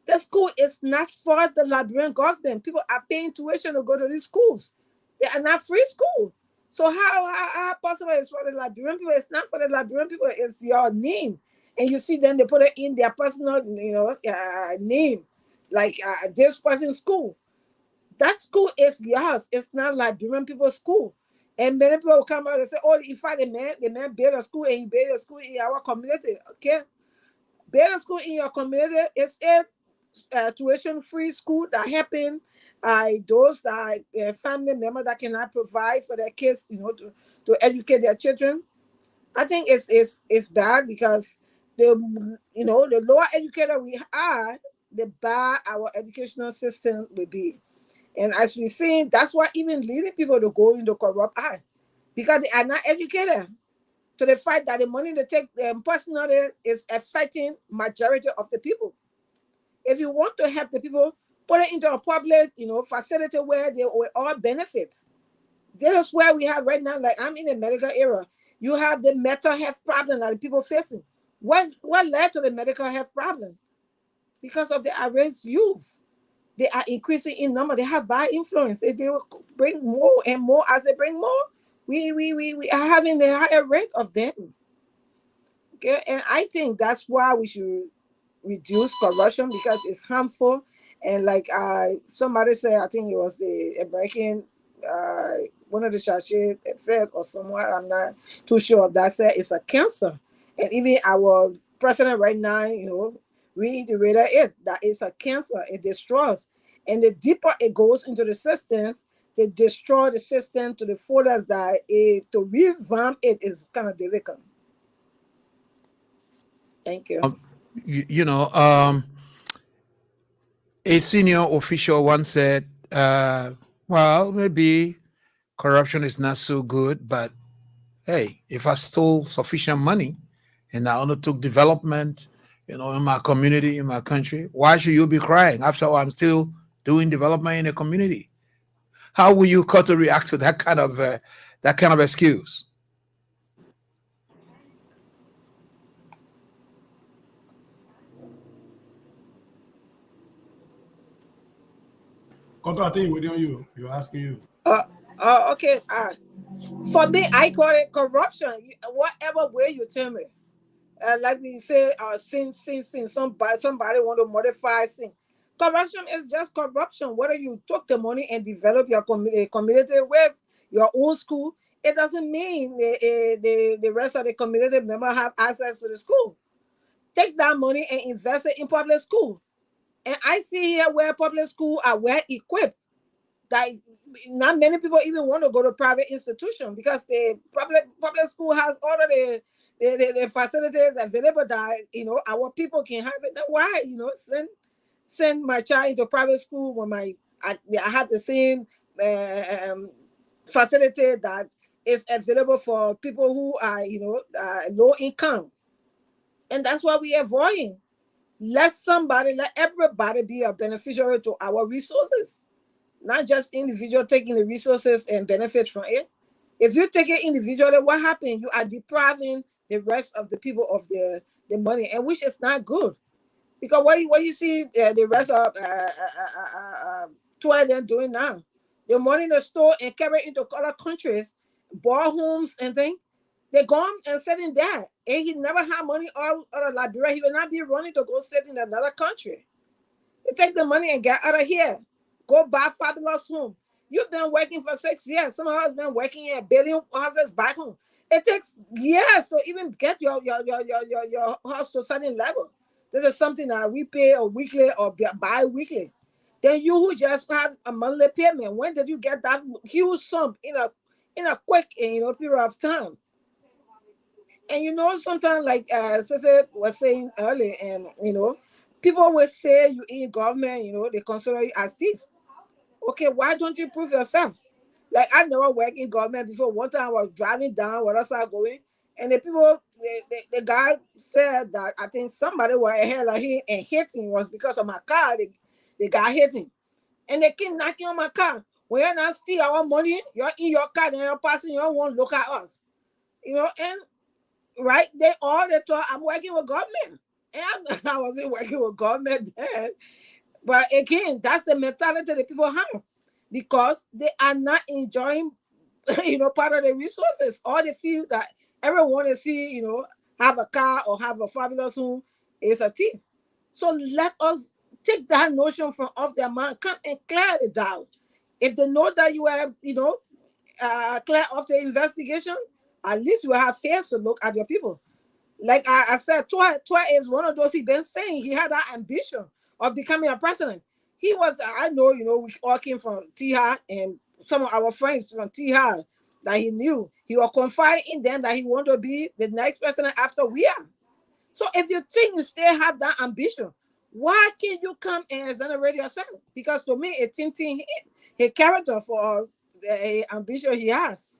The school is not for the Liberian government. People are paying tuition to go to these schools. They are not free school. So how possible is for the Liberian people? It's not for the Liberian people. It's your name. And you see, then they put it in their personal, name, like this person's school. That school is yours. It's not Liberian people's school. And many people will come out and say, oh, if the man built a school and he built a school in our community. Okay. Build a school in your community. It's a tuition-free school that happen. Those that family members that cannot provide for their kids, to educate their children. I think it's bad, because the lower educated we are, the bad our educational system will be. And as we see, that's why even leading people to go into corrupt eye, because they are not educated to the fact that the money they take personally is affecting majority of the people. If you want to help the people, put it into a public, facility where they will all benefit. This is where we have right now, like I'm in the medical era. You have the mental health problem that the people facing. What led to the medical health problem? Because of the arrest youth. They are increasing in number. They have bad influence. They will bring more and more. As they bring more, we are having the higher rate of them. Okay, and I think that's why we should reduce corruption, because it's harmful. And like somebody said, I think it was the American one of the sachet fed or somewhere. I'm not too sure of that. Said it's a cancer, and even our president right now, reiterated it that it's a cancer. It destroys, and the deeper it goes into the systems, they destroy the system to the fullest. That to revamp it is kind of difficult. Thank you. You know, a senior official once said, well, maybe corruption is not so good, but hey, if I stole sufficient money and I undertook development, in my community, in my country, why should you be crying? After all, I'm still doing development in the community. How will you cut to react to that kind of excuse? Koto, I think we're doing you. You're asking you. Okay. For me, I call it corruption. Whatever way you tell me. Like we say, sin. Somebody want to modify sin. Corruption is just corruption. Whether you took the money and develop your community with your own school, it doesn't mean the rest of the community member have access to the school. Take that money and invest it in public school. And I see here where public school are well equipped. That not many people even want to go to private institution because the public school has all of the facilities available that our people can have it. Then why send my child into private school when I have the same facility that is available for people who are low income, and that's what we are avoiding. Let everybody be a beneficiary to our resources, not just individual taking the resources and benefit from it. If you take it individually, what happens? You are depriving the rest of the people of the money, and which is not good. Because what you see the rest of Twitter doing now, the money in the store and carry it into other countries, ball homes and things, they gone and sitting there. And he never had money out of Liberia. He will not be running to go sit in another country. They take the money and get out of here. Go buy fabulous home. You've been working for 6 years. Some of us been working in building houses back home. It takes years to even get your house to a certain level. This is something that we pay a weekly or bi-weekly. Then you who just have a monthly payment, when did you get that huge sum in a quick period of time? And sometimes like Sister was saying earlier, and people will say you in government, they consider you as thief. Okay, why don't you prove yourself? Like I never worked in government before. One time I was driving down where I was going, and the people, the guy said that I think somebody was ahead of him and hitting was because of my car. The guy hitting, and they keep knocking on my car. When you're not steal our money, you're in your car and you're passing. You don't want to look at us, and right? They thought I'm working with government, and I wasn't working with government then. But again, that's the mentality that people have because they are not enjoying, part of the resources. All they feel that everyone is see, have a car or have a fabulous home is a thief. So let us take that notion from off their mind, come and clear it down. If they know that you are, clear off the investigation, at least you have face to look at your people. Like I said, Tua is one of those he been saying he had that ambition of becoming a president. He was, I know, we all came from Tiha and some of our friends from Tiha that he knew. He was confiding in them that he wanted to be the next president after we are. So if you think you still have that ambition, why can't you come and exonerate yourself? Because to me, it's tinting his character for the ambition he has.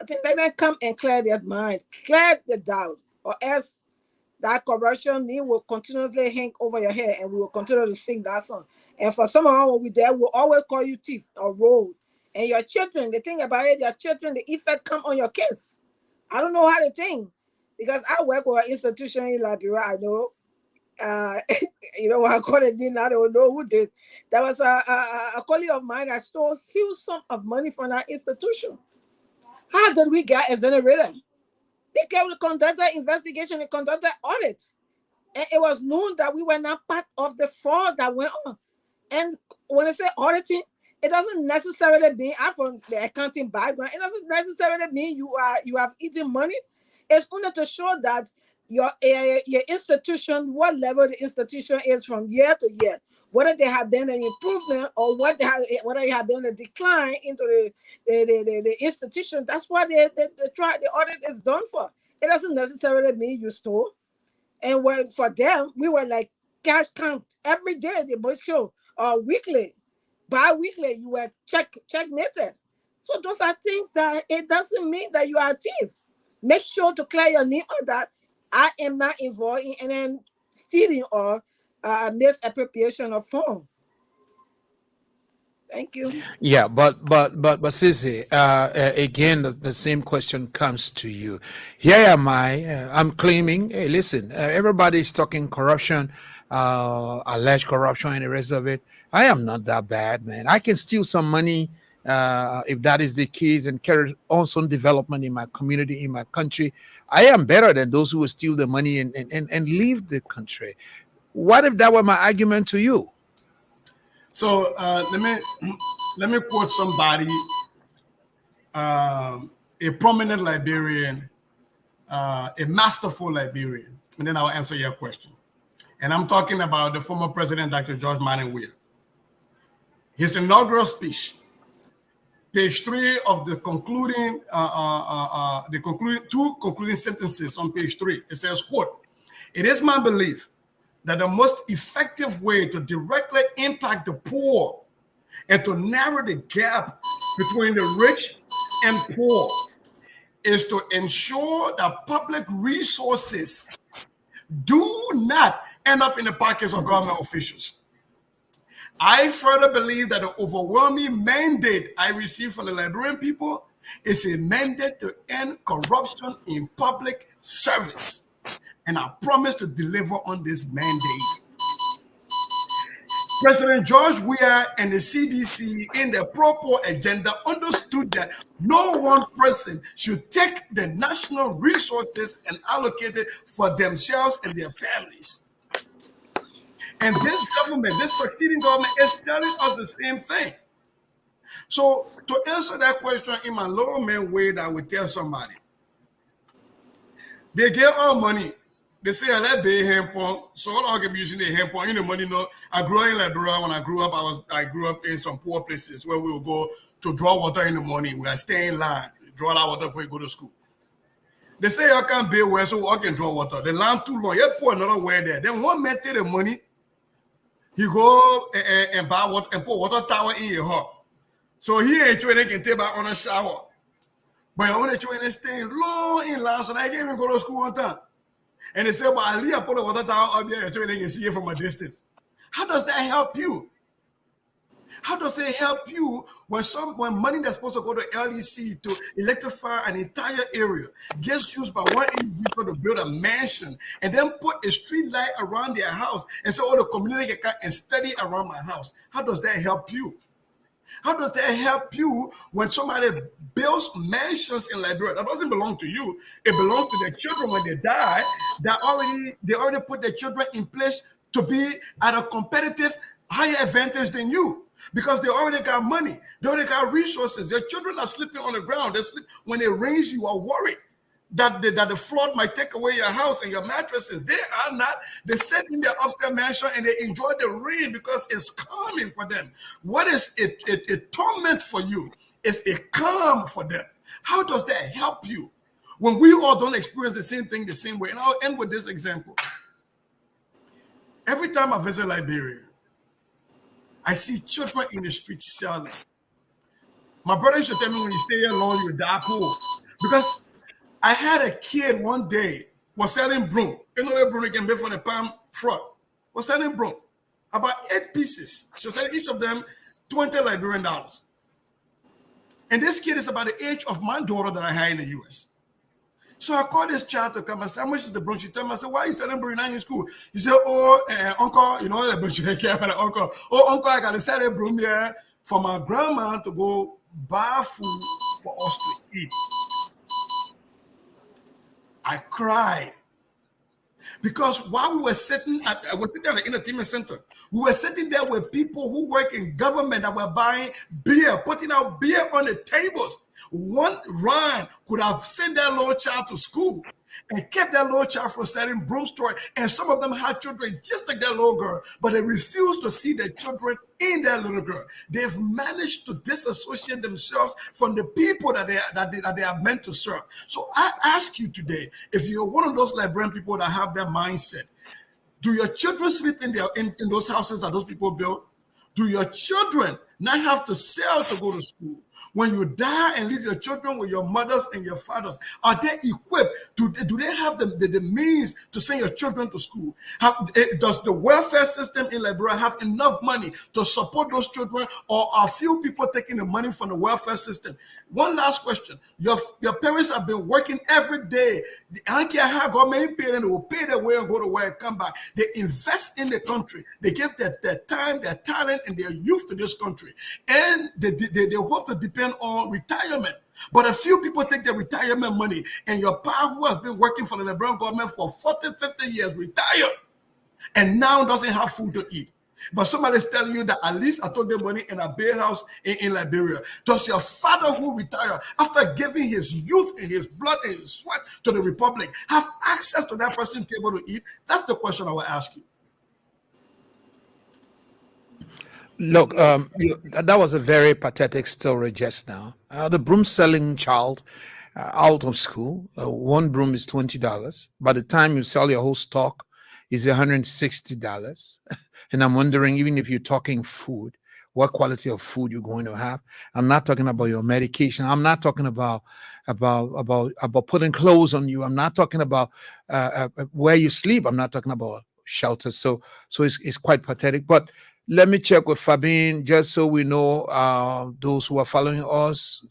I think they may come and clear their mind, clear the doubt, or else that corruption name will continuously hang over your head and we will continue to sing that song. And for some of us, when we're there, we'll always call you thief or rogue. And your children, the thing about it, your children, the effect come on your kids. I don't know how to think because I work with an institution in Liberia. I know, what I call it, I don't know who did. There was a colleague of mine that stole huge sum of money from that institution. How did we get exonerated? They conducted investigation, they conducted audit. And it was known that we were not part of the fraud that went on. And when I say auditing, It doesn't necessarily mean I'm from the accounting background. It doesn't necessarily mean you have eaten money. It's only to show that your institution, what level the institution is from year to year, whether they have been an improvement or whether they have been a decline into the institution. That's what the audit is done for. It doesn't necessarily mean you stole. And when for them, we were like cash count every day. They must show weekly, bi-weekly. You were checkmated. So those are things that it doesn't mean that you are a thief. Make sure to clear your name on that. I am not involved in any stealing or misappropriation of funds. Thank you. Yeah, but Sissy, again, the same question comes to you. Here am I. I'm claiming. Hey, listen, everybody's talking corruption, alleged corruption, and the rest of it. I am not that bad, man. I can steal some money, if that is the case, and carry on some development in my community, in my country. I am better than those who will steal the money and leave the country. What if that were my argument to you? So let me quote somebody, a prominent Liberian, a masterful Liberian, and then I'll answer your question. And I'm talking about the former president, Dr. George Manning Weah. His inaugural speech, page 3 of the two concluding sentences on page 3. It says, quote, "It is my belief that the most effective way to directly impact the poor and to narrow the gap between the rich and poor is to ensure that public resources do not end up in the pockets of government officials. I further believe that the overwhelming mandate I receive from the Liberian people is a mandate to end corruption in public service. And I promise to deliver on this mandate." President George Weah and the CDC in their proper agenda understood that no one person should take the national resources and allocate it for themselves and their families. And this government, this succeeding government, is telling us the same thing. So to answer that question in my little man way that I would tell somebody, they get all money. They say, I let the handpump. So all I can be using the handpump. You know, money. No, I grew up in Liberia. When I grew up, I grew up in some poor places where we would go to draw water in the morning. We are stay in line, draw that water before you go to school. They say I can't be where, so I can draw water. The line too long. You pour another way there. Then one man take the money. He go and buy water and put water tower in your heart. So he ain't sure they can take back on a shower. But I want to try and stay long in line, so I can't even go to school on time. And they say, but I leave put the water tower up there so they can see it from a distance. How does that help you? How does it help you when money that's supposed to go to LEC to electrify an entire area gets used by one individual to build a mansion and then put a street light around their house and so all the community can come and study around my house? How does that help you? How does that help you when somebody builds mansions in Liberia? That doesn't belong to you. It belongs to their children when they die. They already put their children in place to be at a competitive higher advantage than you because they already got money. They already got resources. Their children are sleeping on the ground. They sleep when it rains. You are worried that the flood might take away your house and your mattresses. They are not. They sit in their upstairs mansion and they enjoy the rain because it's calming for them. What is a torment for you? It's a calm for them. How does that help you when we all don't experience the same thing the same way? And I'll end with this example. Every time I visit Liberia, I see children in the streets selling. My brother used to tell me when you stay here long, you die poor. Because I had a kid one day was selling broom. You know that broom you can buy from the palm front. Was selling broom. About 8 pieces. She was selling each of them $20 Liberian dollars. And this kid is about the age of my daughter that I had in the US. So I called this child to come and say, how much is the broom? She told me, I said, why are you selling broom in school? He said, uncle, you know that broom, you care about the uncle. Oh, uncle, I got to sell a broom here for my grandma to go buy food for us to eat. I cried Because while we were sitting at the entertainment center, we were sitting there with people who work in government that were buying beer, putting out beer on the tables. One run could have sent their little child to school and kept that little child from selling broom store. And some of them had children just like that little girl, but they refused to see their children in that little girl. They've managed to disassociate themselves from the people that they are meant to serve. So I ask you today, if you're one of those Liberian people that have that mindset, do your children sleep in those houses that those people built? Do your children not have to sell to go to school? When you die and leave your children with your mothers and your fathers, are they equipped? Do they have the means to send your children to school? Does the welfare system in Liberia have enough money to support those children, or are few people taking the money from the welfare system? One last question. Your parents have been working every day. I don't care how government pay them, they will pay their way and go to work and come back. They invest in the country. They give their time, their talent, and their youth to this country. And they hope to depend on retirement. But a few people take their retirement money, and your pa, who has been working for the Liberian government for 40, 50 years, retired, and now doesn't have food to eat. But somebody's telling you that at least I took the money in a bear house in Liberia. Does your father who retired after giving his youth and his blood and his sweat to the republic have access to that person's table to eat? That's the question I will ask you. Look, that was a very pathetic story just now. The broom selling child out of school, one broom is $20. By the time you sell your whole stock, is $160. And I'm wondering, even if you're talking food, what quality of food you're going to have. I'm not talking about your medication. I'm not talking about putting clothes on you. I'm not talking about where you sleep. I'm not talking about shelter. So it's quite pathetic. But let me check with Fabian, just so we know those who are following us.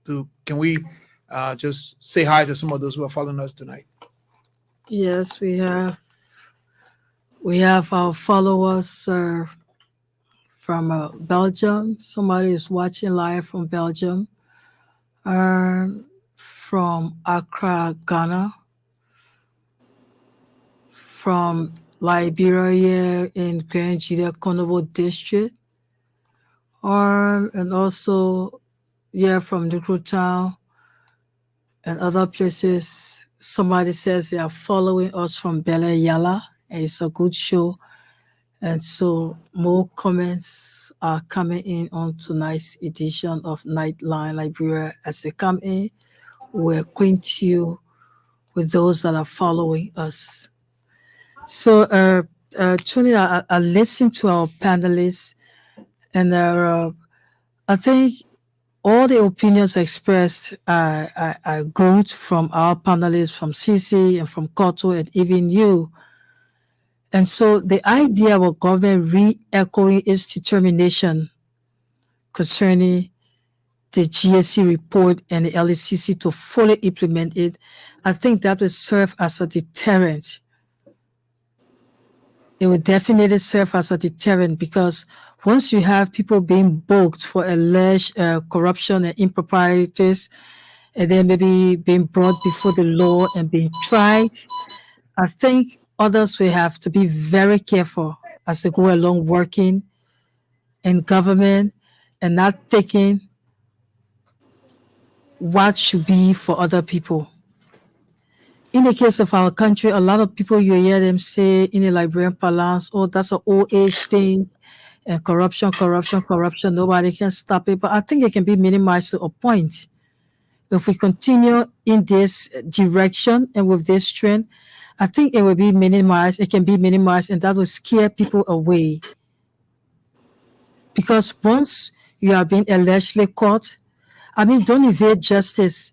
Can we just say hi to some of those who are following us tonight? Yes, we have. We have our followers from Belgium. Somebody is watching live from Belgium. From Accra, Ghana. From Liberia in Grand Jida Konobo district. And also, from Nuku Town and other places. Somebody says they are following us from Bele Yala, and it's a good show. And so more comments are coming in on tonight's edition of Nightline Liberia. As they come in, we'll acquaint you with those that are following us. So, Tony, I listened to our panelists, and I think all the opinions expressed are good from our panelists, from Cici and from Koto and even you. And so the idea of government re-echoing its determination concerning the GSC report and the LECC to fully implement it, I think that will serve as a deterrent. It will definitely serve as a deterrent, because once you have people being booked for alleged corruption and improprieties, and then maybe being brought before the law and being tried, I think others will have to be very careful as they go along working in government and not thinking what should be for other people. In the case of our country, a lot of people, you hear them say in the Liberian parlance, oh, that's an old age thing, and corruption, nobody can stop it. But I think it can be minimized to a point. If we continue in this direction and with this trend, I think it will be minimized. It can be minimized, and that will scare people away. Because once you are being allegedly caught, don't evade justice.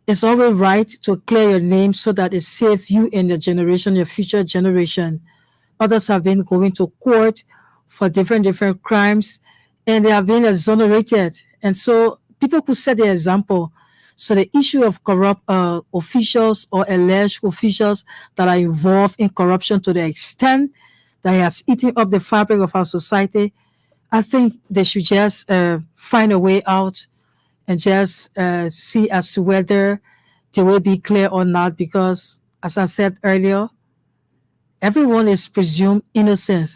It's always right to clear your name so that it saves you and your generation, your future generation. Others have been going to court for different crimes, and they have been exonerated. And so people could set the example. So the issue of corrupt officials or alleged officials that are involved in corruption to the extent that it has eaten up the fabric of our society, I think they should just find a way out and just see as to whether they will be clear or not. Because, as I said earlier, everyone is presumed innocent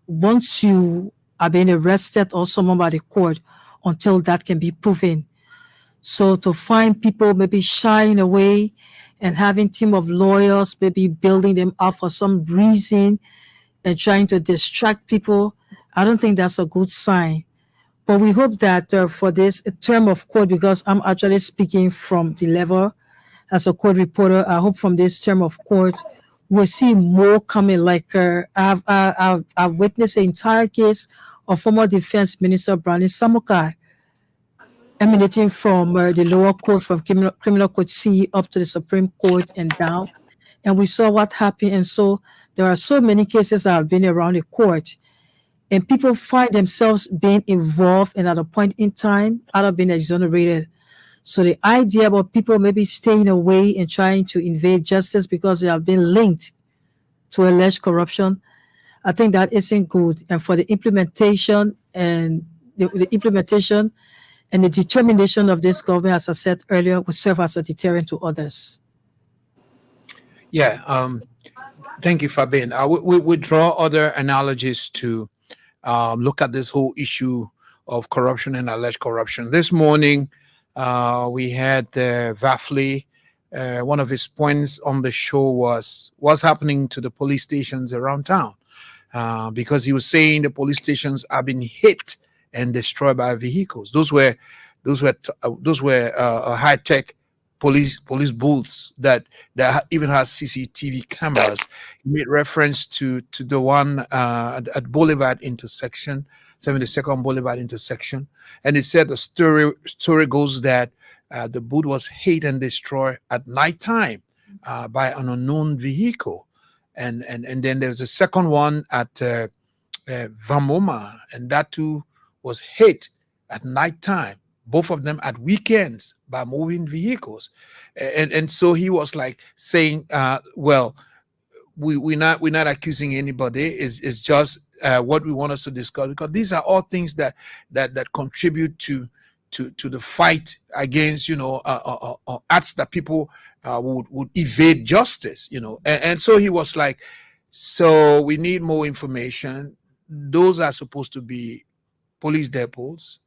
once you are being arrested or summoned by the court until that can be proven. So to find people maybe shying away and having team of lawyers maybe building them up for some reason and trying to distract people, I don't think that's a good sign. But we hope that for this term of court, because I'm actually speaking from the level as a court reporter, I hope from this term of court, we'll see more coming. Like I've witnessed the entire case of former Defense Minister Brandon Samukai emanating from the lower court, from criminal court C up to the Supreme Court and down. And we saw what happened. And so there are so many cases that have been around the court. And people find themselves being involved and at a point in time, out of being exonerated. So the idea about people maybe staying away and trying to invade justice because they have been linked to alleged corruption, I think that isn't good. And for the implementation and the implementation and the determination of this government, as I said earlier, will serve as a deterrent to others. Yeah. Thank you, Fabian. We draw other analogies to look at this whole issue of corruption and alleged corruption. This morning, we had Vafli. One of his points on the show was what's happening to the police stations around town, because he was saying the police stations have been hit and destroyed by vehicles. Those were high tech police booths that even has CCTV cameras. He made reference to the one at Boulevard intersection, 72nd Boulevard intersection, and he said the story goes that the booth was hit and destroyed at nighttime by an unknown vehicle, and then there's a second one at Vamoma, and that too was hit at nighttime, both of them at weekends by moving vehicles. And so he was like saying, well, we're not accusing anybody. It's just what we want us to discuss, because these are all things that contribute to the fight against, acts that people would evade justice, and so he was like, so we need more information. Those are supposed to be police depots.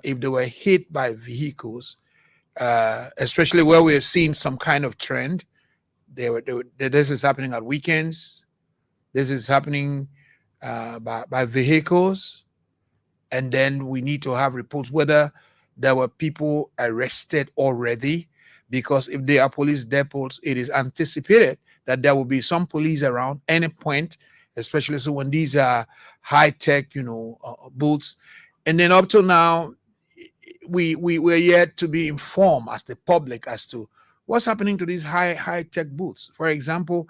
If they were hit by vehicles, especially where we're seeing some kind of trend, this is happening at weekends. This is happening by vehicles. And then we need to have reports whether there were people arrested already, because if they are police depots, it is anticipated that there will be some police around any point, especially so when these are high-tech, booths. And then up till now, we're yet to be informed as the public as to what's happening to these high-tech booths. For example,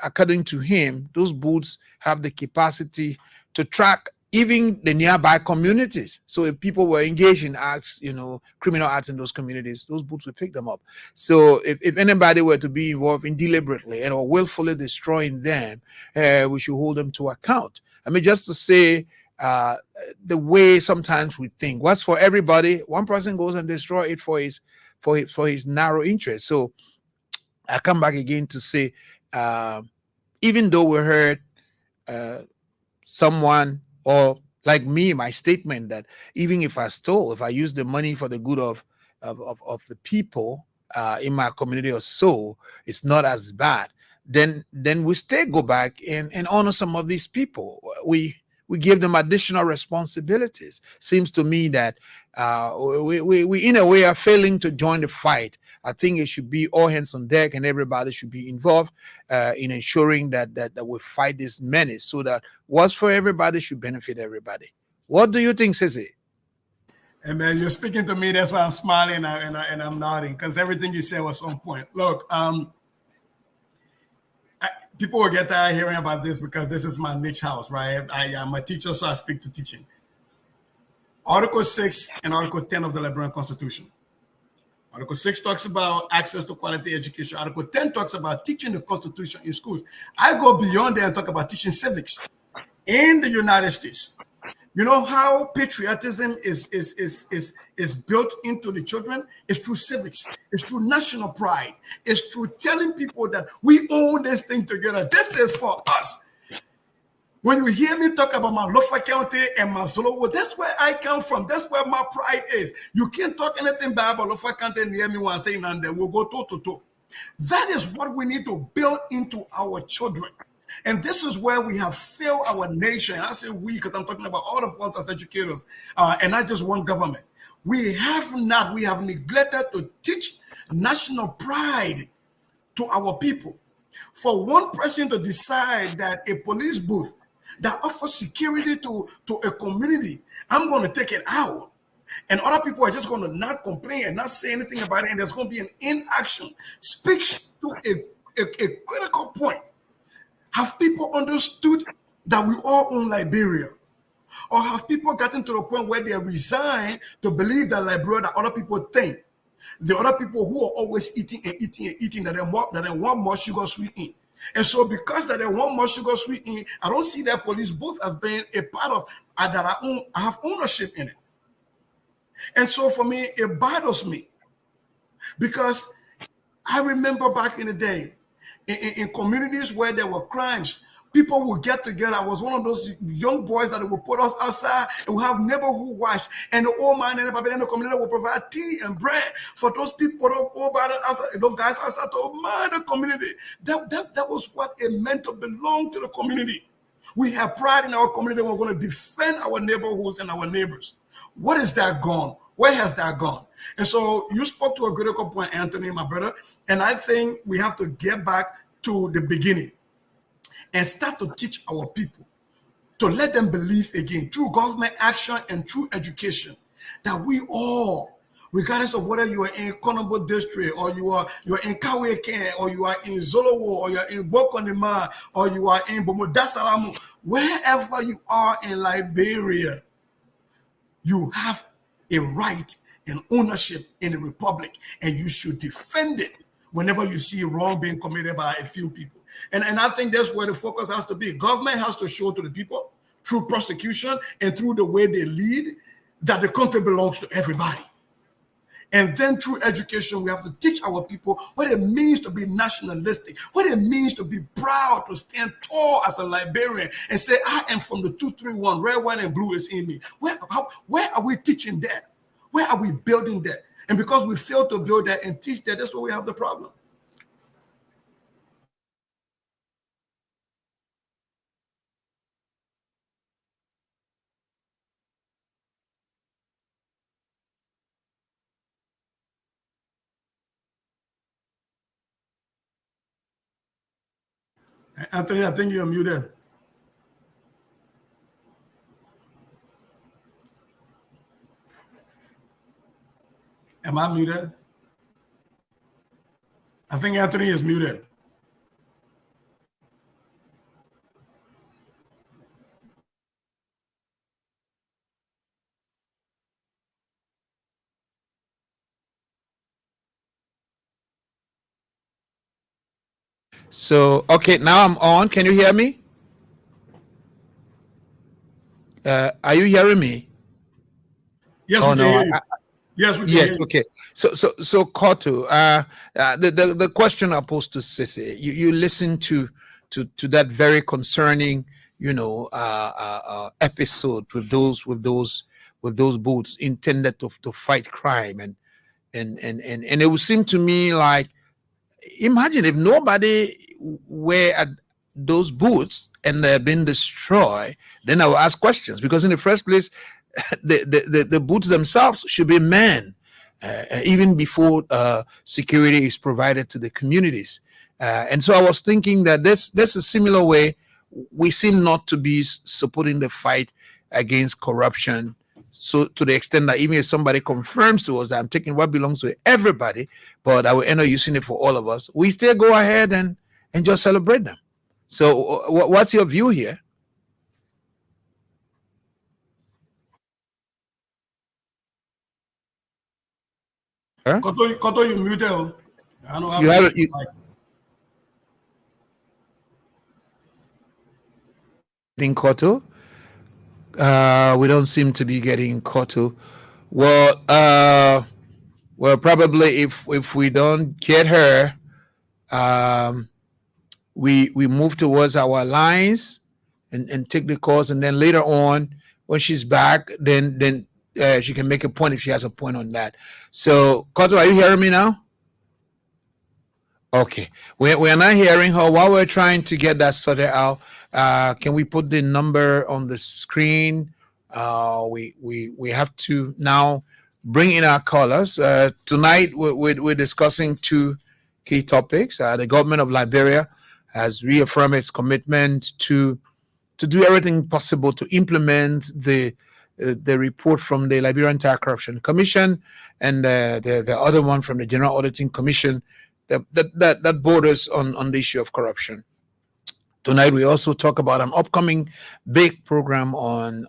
according to him, those booths have the capacity to track even the nearby communities. So if people were engaged in acts, criminal acts in those communities, those booths would pick them up. So if anybody were to be involved in deliberately and or willfully destroying them, we should hold them to account. I mean, just to say, the way sometimes we think, what's for everybody, one person goes and destroy it for his narrow interest. So I come back again to say, even though we heard someone, or like me, my statement that even if I use the money for the good of the people in my community or so, it's not as bad. Then we still go back and honor some of these people. We give them additional responsibilities. Seems to me that we in a way are failing to join the fight. I think it should be all hands on deck, and everybody should be involved in ensuring that we fight this menace, so that what's for everybody should benefit everybody. What do you think, Sissy? Hey man, you're speaking to me. That's why I'm smiling and I'm nodding, because everything you said was on point. Look, people will get tired hearing about this because this is my niche house, right? I am a teacher, so I speak to teaching. Article 6 and Article 10 of the Liberian Constitution. Article 6 talks about access to quality education. Article 10 talks about teaching the Constitution in schools. I go beyond there and talk about teaching civics in the United States. You know how patriotism is built into the children? It's through civics. It's through national pride. It's through telling people that we own this thing together. This is for us. When you hear me talk about my Lofa County and my Zolo, that's where I come from. That's where my pride is. You can't talk anything bad about Lofa County and hear me when I say none, then we'll go toe to toe. That is what we need to build into our children. And this is where we have failed our nation. I say we because I'm talking about all of us as educators and not just one government. We have neglected to teach national pride to our people. For one person to decide that a police booth that offers security to a community, I'm going to take it out. And other people are just going to not complain and not say anything about it. And there's going to be an inaction. Speaks to a critical point. Have people understood that we all own Liberia? Or have people gotten to the point where they resign to believe that Liberia that other people think? The other people who are always eating and eating and eating that they want more sugar sweet in. And so because that they want more sugar sweet in, I don't see that police booth as being a part of that I have ownership in it. And so for me, it bothers me because I remember back in the day, in communities where there were crimes, people would get together. I was one of those young boys that would put us outside and we have neighborhood watch. And the old man and the community will provide tea and bread for those people, those guys outside to mind the community. That was what it meant to belong to the community. We have pride in our community. We're going to defend our neighborhoods and our neighbors. What is that gone? Where has that gone? And so you spoke to a critical point, Anthony, my brother. And I think we have to get back to the beginning and start to teach our people, to let them believe again through government action and through education that we all, regardless of whether you are in Konombo district or you are in Kaweke or you are in Zolowo or you are in Bokondima or you are in Bomodasalamu, wherever you are in Liberia, you have a right and ownership in the republic, and you should defend it whenever you see wrong being committed by a few people. And I think that's where the focus has to be. Government has to show to the people through prosecution and through the way they lead that the country belongs to everybody. And then through education, we have to teach our people what it means to be nationalistic, what it means to be proud, to stand tall as a Liberian and say, I am from the 231, red, white, and blue is in me. Where are we teaching that? Where are we building that? And because we fail to build that and teach that, that's where we have the problem. Anthony, I think you're muted. Am I muted? I think Anthony is muted. So, okay, now I'm on. Can you hear me? Are you hearing me? Yes, we can hear you. Yes, we can hear you. Okay. So Koto, the question I posed to Sissy, you listen to that very concerning, episode with those boots intended to fight crime, and it would seem to me like, imagine if nobody were at those booths and they're been destroyed, then I will ask questions, because in the first place, the booths themselves should be manned even before security is provided to the communities. And so I was thinking that there's a similar way we seem not to be supporting the fight against corruption. So to the extent that even if somebody confirms to us that I'm taking what belongs to everybody, but I will end up using it for all of us, we still go ahead and just celebrate them. So what's your view here? Huh? Koto, you muted. I know You have in Koto. We don't seem to be getting Koto. Well, probably if we don't get her, we move towards our lines and take the calls, and then later on when she's back, then she can make a point if she has a point on that. So, Koto, are you hearing me now? Okay, we're not hearing her. While we're trying to get that sorted out, can we put the number on the screen? We have to now bring in our callers. Tonight we're discussing two key topics. The government of Liberia has reaffirmed its commitment to do everything possible to implement the report from the Liberian Anti-Corruption Commission and the other one from the General Auditing Commission that borders on the issue of corruption. Tonight we also talk about an upcoming big program on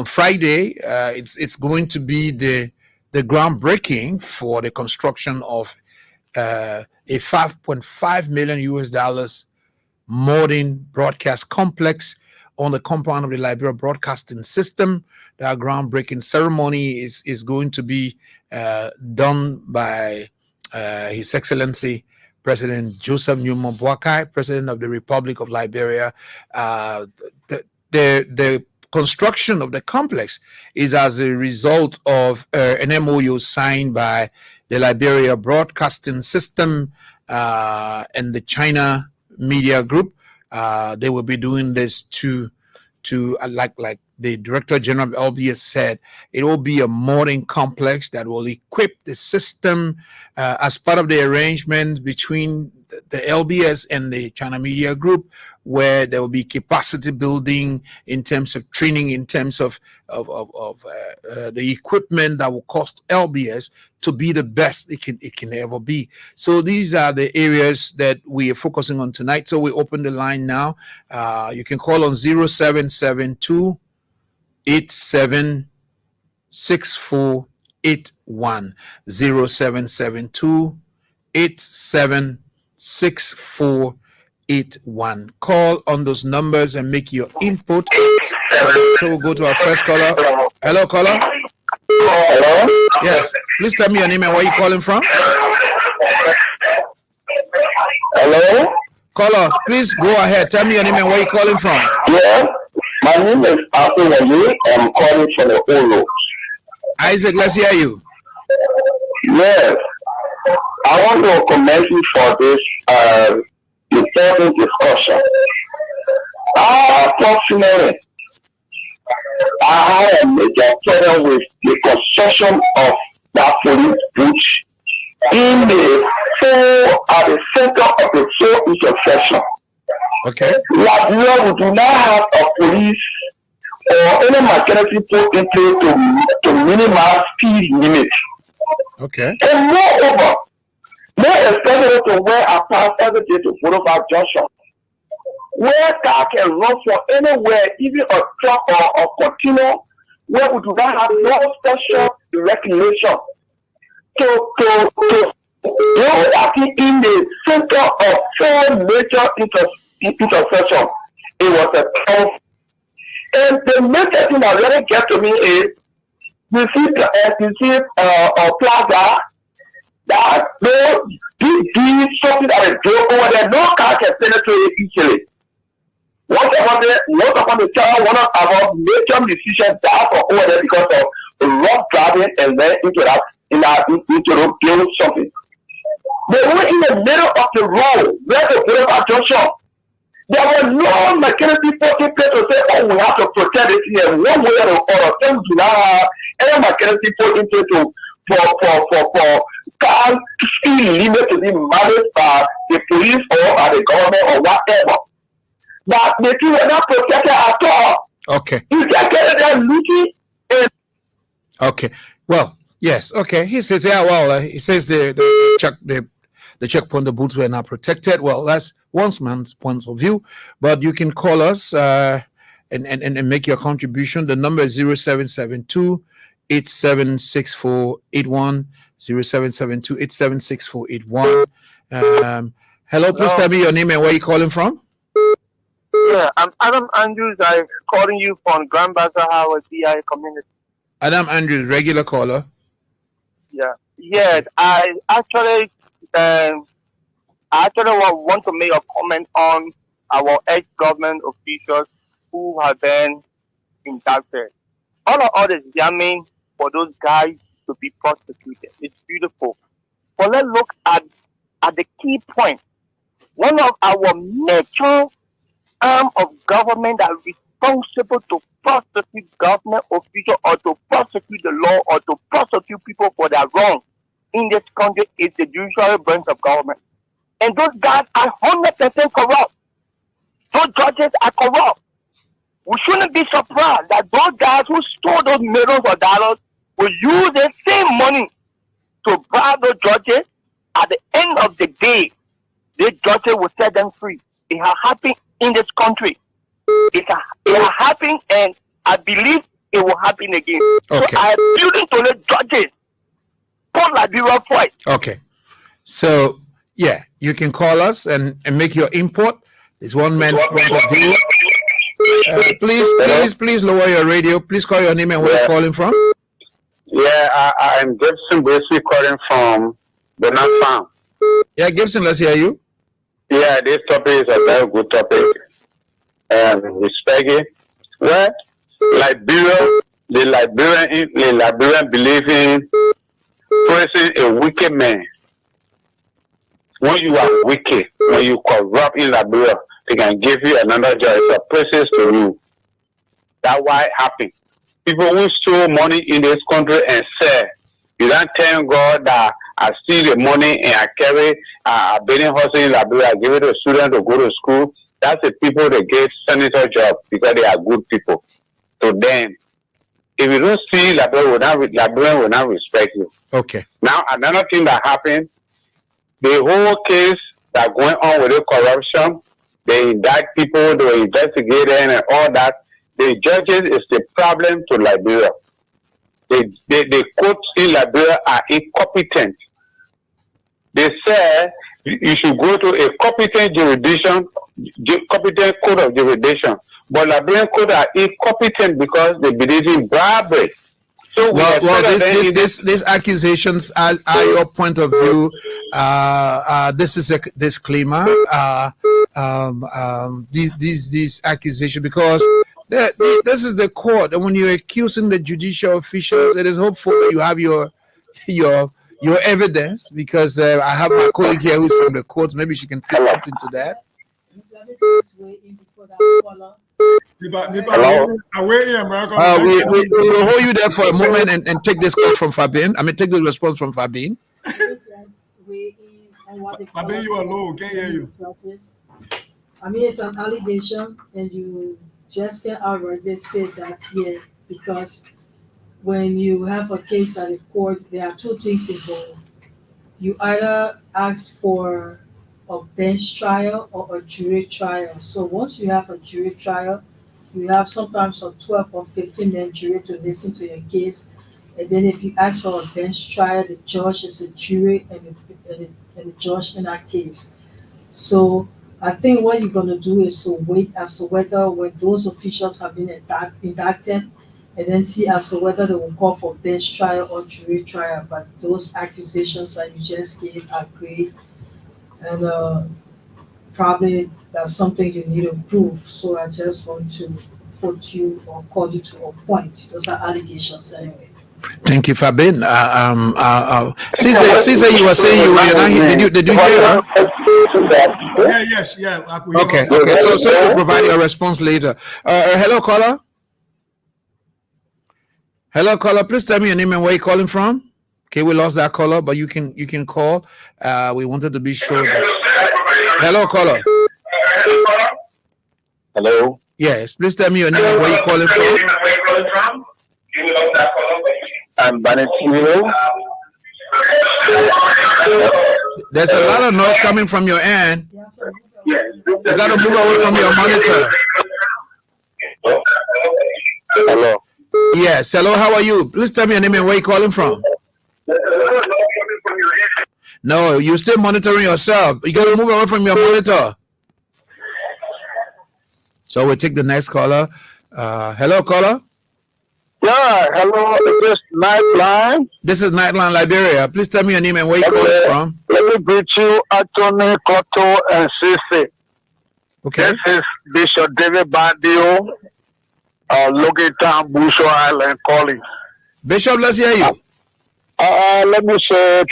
Friday. It's going to be the groundbreaking for the construction of a $5.5 million US modern broadcast complex on the compound of the Liberia Broadcasting System. That groundbreaking ceremony is going to be done by His Excellency President Joseph Numa Boakai, President of the Republic of Liberia. The construction of the complex is as a result of an MOU signed by the Liberia Broadcasting System and the China Media Group. They will be doing this to like the Director General of LBS said, it will be a modern complex that will equip the system as part of the arrangement between the LBS and the China Media Group, where there will be capacity building in terms of training, in terms of the equipment that will cost LBS to be the best it can ever be. So these are the areas that we are focusing on tonight. So we open the line now. You can call on 0772 876481 0772 876481. Call on those numbers and make your input. So we'll go to our first caller. Hello, caller. Hello? Yes, please tell me your name and where you're calling from. Hello? Caller, please go ahead. Tell me your name and where you're calling from. Yes, my name is Afiwaye. I'm calling from the Olo. Isaac, let's hear you. Yes, I want to commend you for this important discussion. Unfortunately, I had a major problem with the construction of that police booth at the center of the four intersection. Okay. Liberia, we do not have a police or any mechanism put in place to minimize speed limit. Okay. And moreover, more especially to where I pass every day to Boulevard Junction, where car can run from anywhere, even a truck or a container, where we do not have no special regulation to in the center of four major intersections. It was a tough. And the major thing that really get to me is you see plaza that no big something that is built over there, no car can penetrate easily. Once upon the town, one of our major musicians died over there because of rough driving and then into the build something. They were in the middle of the road where the Boulevard Junction. There were no mechanical people in place to say, oh, we have to protect it here one way or other. Some do not have any mechanical people in place for car speed limit to be managed by the police or by the government or whatever. But the two were not protected at all. Okay. You can get it there looking. Okay. Well, yes. Okay. He says, yeah. Well, he says the checkpoint, the booths were not protected. Well, that's one man's point of view. But you can call us and make your contribution. The number is 0772 876481 0772 876481. Hello, please tell me your name and where you're calling from. Yeah, I'm Adam Andrews. I'm calling you from Grand Bazaar, Howard, BI community. Adam Andrews, regular caller. Yeah. Yes, I actually want to make a comment on our ex-government officials who have been indicted. All this jamming for those guys to be prosecuted. It's beautiful. But let's look at the key point. One of our major arm of government that is responsible to prosecute government officials or to prosecute the law or to prosecute people for their wrong in this country is the judicial branch of government. And those guys are 100% corrupt. Those judges are corrupt. We shouldn't be surprised that those guys who stole those millions of dollars will use the same money to bribe those judges. At the end of the day, the judges will set them free. It has happened in this country. It has happened, and I believe it will happen again. Okay. So I am appealing to the judges. Put Liberia first. Okay. So, yeah, you can call us and make your input. There's one man's point of view. Please lower your radio. Please call your name and where you're calling from. Yeah, I'm Gibson Bracey calling from the North Farm. Yeah, Gibson, let's hear you. Yeah, this topic is a very good topic. Respect it. Well, Liberia, the Liberian believe in praising a wicked man. When you are wicked, when you corrupt in Liberia, they can give you another job. It's a praises to you. That's why it happened. People who steal money in this country and sell, you don't tell God that I steal the money and I carry a building house in Liberia, I give it to a student to go to school. That's the people that get senator job because they are good people. So then, if you don't see Liberian will not respect you. Okay. Now, another thing that happened, the whole case that going on with the corruption, they indict people, they investigate them and all that. The judges is the problem to Liberia. The courts in Liberia are incompetent. They say you should go to a competent jurisdiction, competent court of jurisdiction. But Liberian courts are incompetent because they believe in bribery. So these accusations are your point of view. This is a disclaimer. These accusations, because this is the court, and when you're accusing the judicial officials, it is hopeful that you have your evidence. Because I have my colleague here who's from the court. Maybe she can say something to that. Hello? We'll hold you there for a moment and take this call from Fabien. Take the response from Fabien. Fabien, you are low. Can't hear you. It's an allegation, and you just can outright say that here, because when you have a case at the court, there are two things involved. You either ask for a bench trial or a jury trial. So once you have a jury trial, you have sometimes a 12 or 15-man jury to listen to your case. And then if you ask for a bench trial, the judge is a jury and the judge in that case. So I think what you're going to do is to wait as to whether when those officials have been indicted, and then see as to whether they will call for bench trial or jury trial. But those accusations that you just gave are great. And probably that's something you need to prove. So I just want to put you or call you to a point. Those are allegations anyway. Thank you, Fabien. Caesar, you were saying you were not here. Did you hear her? Yeah. Okay. So we'll provide your response later. Hello, caller. Hello, caller. Please tell me your name and where you're calling from. Okay, we lost that caller, but you can call. We wanted to be sure. Hello, caller. Hello. Yes, please tell me your name and where you're calling from. I'm Banetino. There's a lot of noise coming from your end. You got to move away from your monitor. Hello. Yes. Hello. How are you? Please tell me your name and where you're calling from. No, you're still monitoring yourself. You got to move away from your monitor. So we'll take the next caller. Hello, caller. Yeah, hello, this is Nightline. This is Nightline Liberia. Please tell me your name and where you're calling from. Let me greet you, Anthony, Koto, and Sisi. Okay. This is Bishop David Badio, located on Busho Island, calling. Bishop, let's hear you. Let me say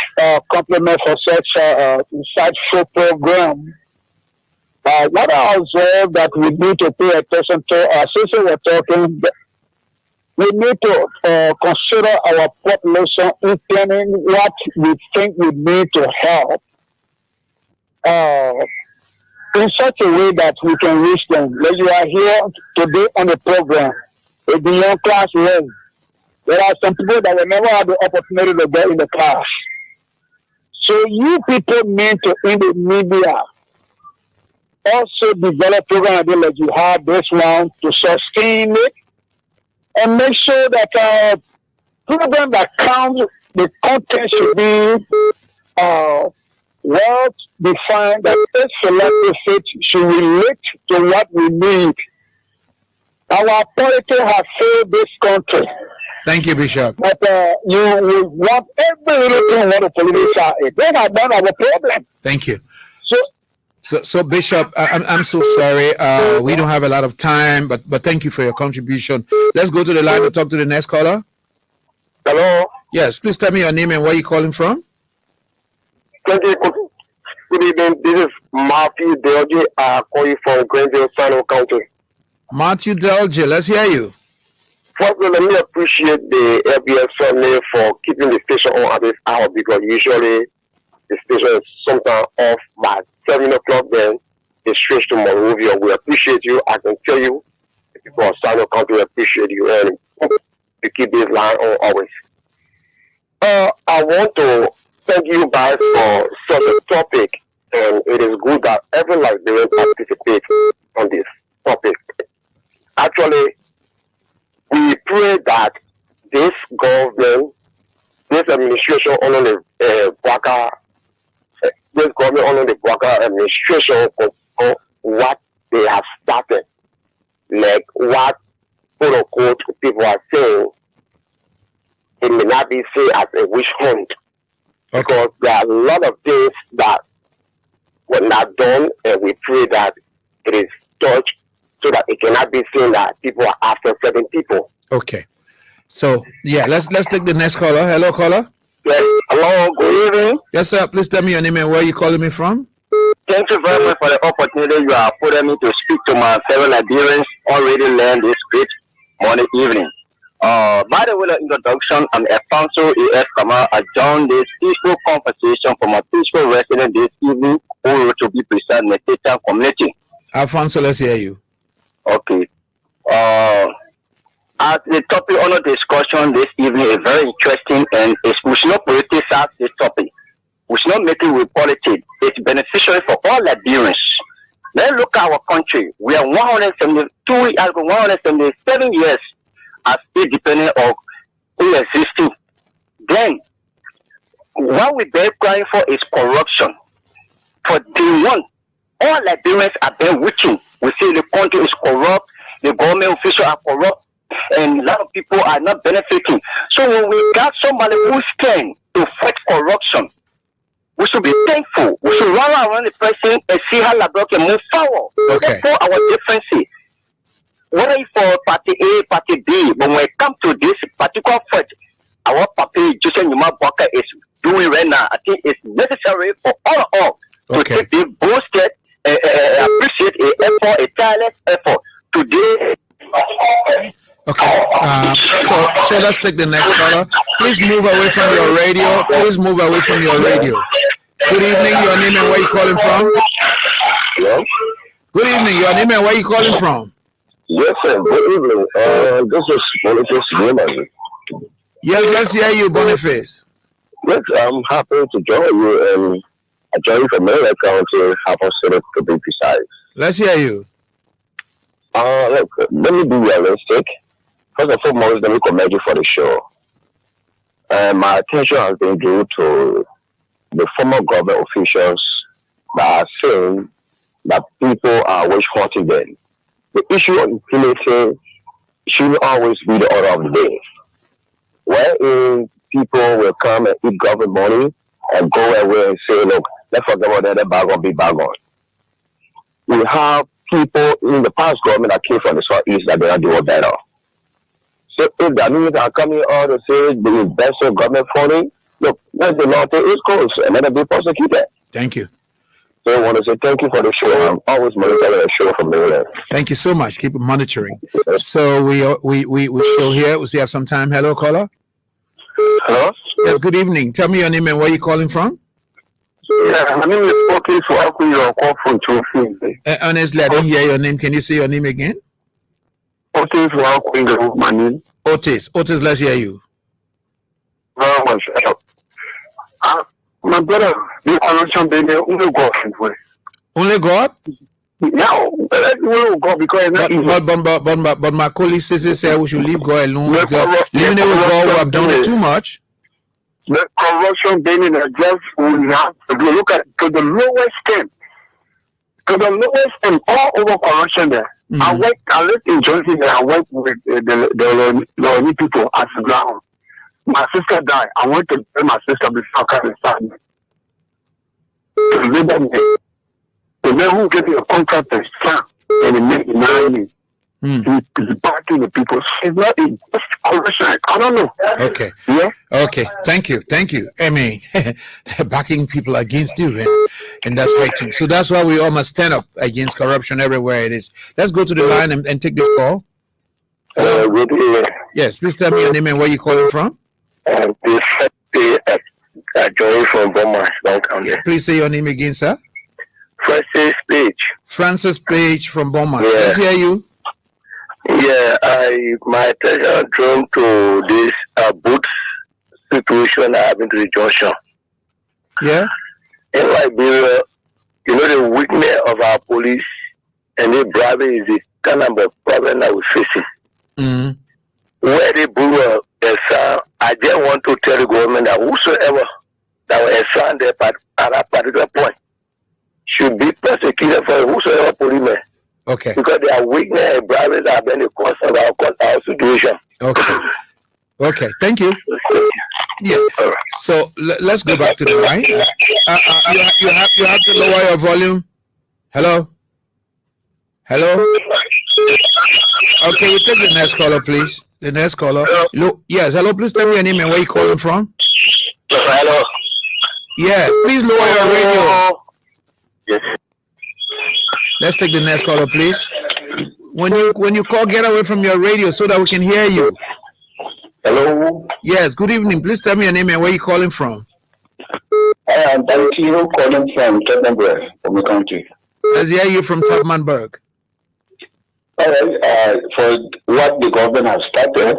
compliment for such insightful program. What I observe that we need to pay attention to, since we're talking, we need to consider our population in planning what we think we need to help in such a way that we can reach them. Like you are here today on the program, with the young class level. There are some people that will never have the opportunity to get in the class. So you people need to, in the media, also develop programs like you have this one to sustain it and make sure that our program that counts, the content should be well defined, that each selected faith should relate to what we need. Our politics have failed this country. Thank you, Bishop. But you want every little thing what the politicians. They have done our problem. Thank you. So Bishop, I'm so sorry. We don't have a lot of time, but thank you for your contribution. Let's go to the line to talk to the next caller. Hello. Yes, please tell me your name and where you're calling from. Thank you. Good evening. This is Matthew Delge. I call you from Greenville, Sano County. Matthew Delge, let's hear you. First, let me appreciate the LBS family for keeping the station on at this hour, because usually the station is sometimes off by 7 o'clock, then it's switched to Monrovia. We appreciate you. I can tell you, the people of Sano County appreciate you, and you keep this line on always. I want to thank you guys for such a topic, and it is good that every Liberian participates on this topic. Actually, we pray that this government, this administration under the this government under the Bwaka administration control what they have started, like what quote unquote people are saying. It may not be seen as a witch hunt, because there are a lot of things that were not done, and we pray that it is touched so that it cannot be seen that people are after certain people. Okay. So yeah, let's take the next caller. Hello, caller. Yes. Hello, good evening. Yes, sir. Please tell me your name and where you calling me from. Thank you very much for the opportunity you have put me to speak to my fellow Liberians already learned this great morning evening. By the way, the introduction, I'm Alfonso A.F. Kama. I joined this peaceful conversation from a peaceful resident this evening who to be precise in the Satan community. Alfonso, let's hear you. Okay. As the topic on the discussion this evening is very interesting, and we should not politicize this topic. We should not make it with politics. It's beneficial for all Liberians. Let's look at our country. We are 177 years as independent of existing. Then, what we are crying for is corruption. For day one, all Liberians are been watching. We see the country is corrupt, the government officials are corrupt, and a lot of people are not benefiting. So when we got somebody who stands to fight corruption, we should be thankful. We should run around the person and see how Liberia can move forward. Okay. For our differences, whether it's for party A, party B, but when it comes to this particular fight, our party, Joseph Numa Bwaka, is doing right now. I think it's necessary for all of us to take this bold step and appreciate a tireless effort today. Okay. So let's take the next caller. Please move away from your radio. Please move away from your radio. Good evening. Your name and where you calling from? Hello? Good evening. Your name and where you calling from? Yes, sir. Good evening. This is Boniface Newman. Yes, let's hear you, Boniface. Yes, I'm happy to join you, and I join you from Maryland County, Harper City to be precise. Let's hear you. Look, let me be realistic. First and foremost, let me commend you for the show. My attention has been due to the former government officials that are saying that people are witch hunting them. the issue of impunity shouldn't always be the order of the day. Wherein people will come and eat government money and go away and say, look, let's forget about that, bag be bygone. We have people in the past government that came from the southeast that they are doing better. So if that means are coming out to say the investor government funding, look, let the law take its course and let it be prosecuted. Thank you. So I want to say thank you for the show. I'm always monitoring the show from Maryland. Thank you so much. Keep monitoring. So we're still here. We still have some time. Hello, caller. Hello? Yes, good evening. Tell me your name and where you calling from. Yeah, my name is Otis. Your call from Trophy. Honestly, I didn't hear your name. Can you say your name again? Otis, my name. Otis, let's hear you. Very much. My brother, the corruption baby, only God can do it. Only God? No, only God, because it's not easy. But my colleague says we should leave God alone. Leaving it with God, we have done it too much. The corruption being in a just we have to look at to the lowest extent. To the lowest extent, all over corruption there. Mm-hmm. I lived in Jersey and I worked with the Lorraine people at the ground. My sister died. I went to bury my sister before I came inside. The man who gave me a contract is Sam and he made money. He's backing the people. It's not just corruption. I don't know. Okay. Yeah. Okay. Thank you. I mean, backing people against you, and that's right thing. So that's why we all must stand up against corruption everywhere it is. Let's go to the line and take this call. Yes, please tell me your name and where you're calling from. Joey from Beaumont, Downtown. Please say your name again, sir. Francis Page from Beaumont. Yeah. Let's hear you. Yeah, my attention drawn to this boot situation happening to the junction. Yeah. In Liberia, you know the weakness of our police and the bribery is the kind of problem that we're facing. Mm-hmm. Where they blew a sign, I just want to tell the government that whosoever that will assign there at a particular point should be prosecuted for whosoever policeman. Okay. Because they are weakness and bribery that have been the cause of our situation. Okay. Okay. Thank you. Yeah. So let's go back to the line. You have to lower your volume. Hello. Okay, we take the next caller, please. The next caller. Hello. Yes. Hello. Please tell me your name and where you calling from. Hello. Yes. Please lower your radio. Yes. Let's take the next caller, please. When you call, get away from your radio so that we can hear you. Hello. Yes. Good evening. Please tell me your name and where you calling from. I am Tiro calling from Tottenham, from the country. Let's hear you from Tubmanburg. All right. For what the government has started,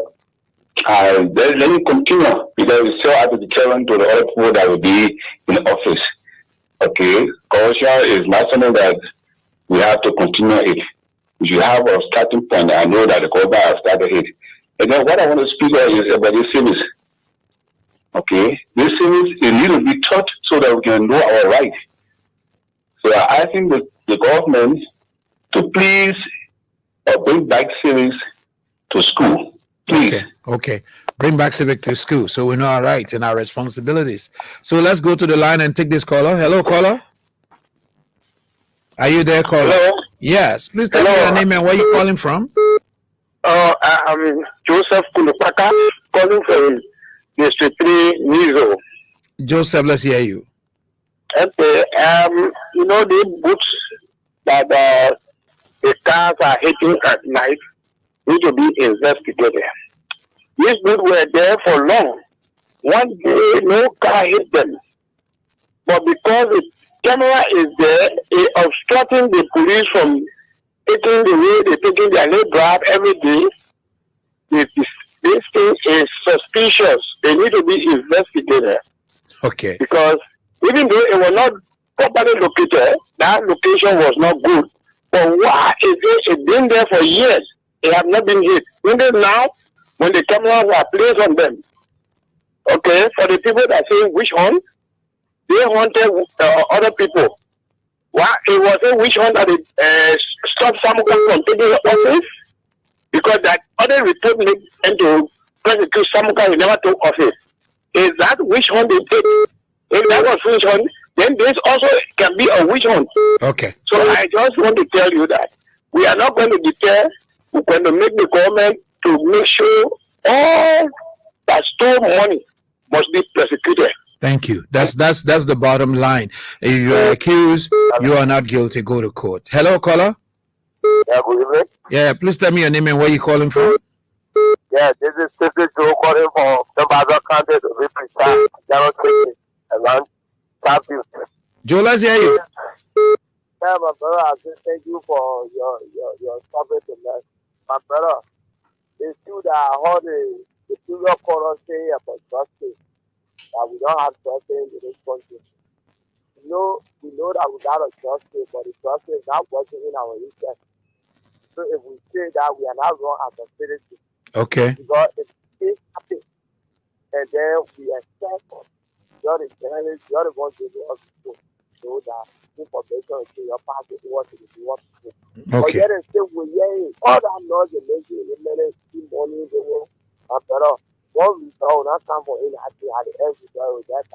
let me continue because it's so hard to determine to the other people that will be in office. Okay, corruption is not something that we have to continue it. We should have a starting point. I know that the government has started it. And then what I want to speak about is about this service. Okay, this service is need to be taught so that we can know our rights. So I think that the government to please bring back civics to school. Please. Okay. Bring back civic to school so we know our rights and our responsibilities. So let's go to the line and take this caller. Hello, caller. Are you there, caller? Hello. Yes. Please tell me your name and where you calling from. I'm Joseph Kulupaka, calling from District 3, Nizo. Joseph, let's hear you. Okay. You know the boots that the cars are hitting at night need to be investigated. These people were there for long. One day, no car hit them. But because the camera is there, it's obstructing the police from taking the way they're taking their little bribe every day. This thing is suspicious. They need to be investigated. Okay. Because even though it was not properly located, that location was not good. But why is it been there for years? It have not been hit. Even now, when the cameras are placed on them, okay, for the people that say which one, they wanted other people. Why it was a witch hunt that stopped someone from taking the office? Because that other report made and to prosecute someone who never took office. Is that witch hunt they did? If that was witch hunt, then this also can be a witch hunt. Okay. So I just want to tell you that we are not going to deter. We're going to make the government to make sure all that stole money must be prosecuted. Thank you. That's the bottom line. If you are accused, you are not guilty. Go to court. Hello, caller. Yeah, good evening. Yeah, please tell me your name and where you calling from. Yeah, this is Stephen Joe calling from the Baza County to represent General City around South Houston. Joe, let's hear you. Yeah, my brother, I just thank you for your topic tonight. My brother, it's true that I heard the previous caller say about justice, that we don't have justice in this country. We know that we got a justice, but the justice is not working in our interest. So if we say that, we are not wrong as a citizen. Okay. Because if it happens, and then we expect you're the journalist, you're the one to do us so that information is in your pocket, what to do. But Okay. yet and still we hear all that noise and making the minutes, money, the world, after all. What we saw, not time for any actually had the end with that.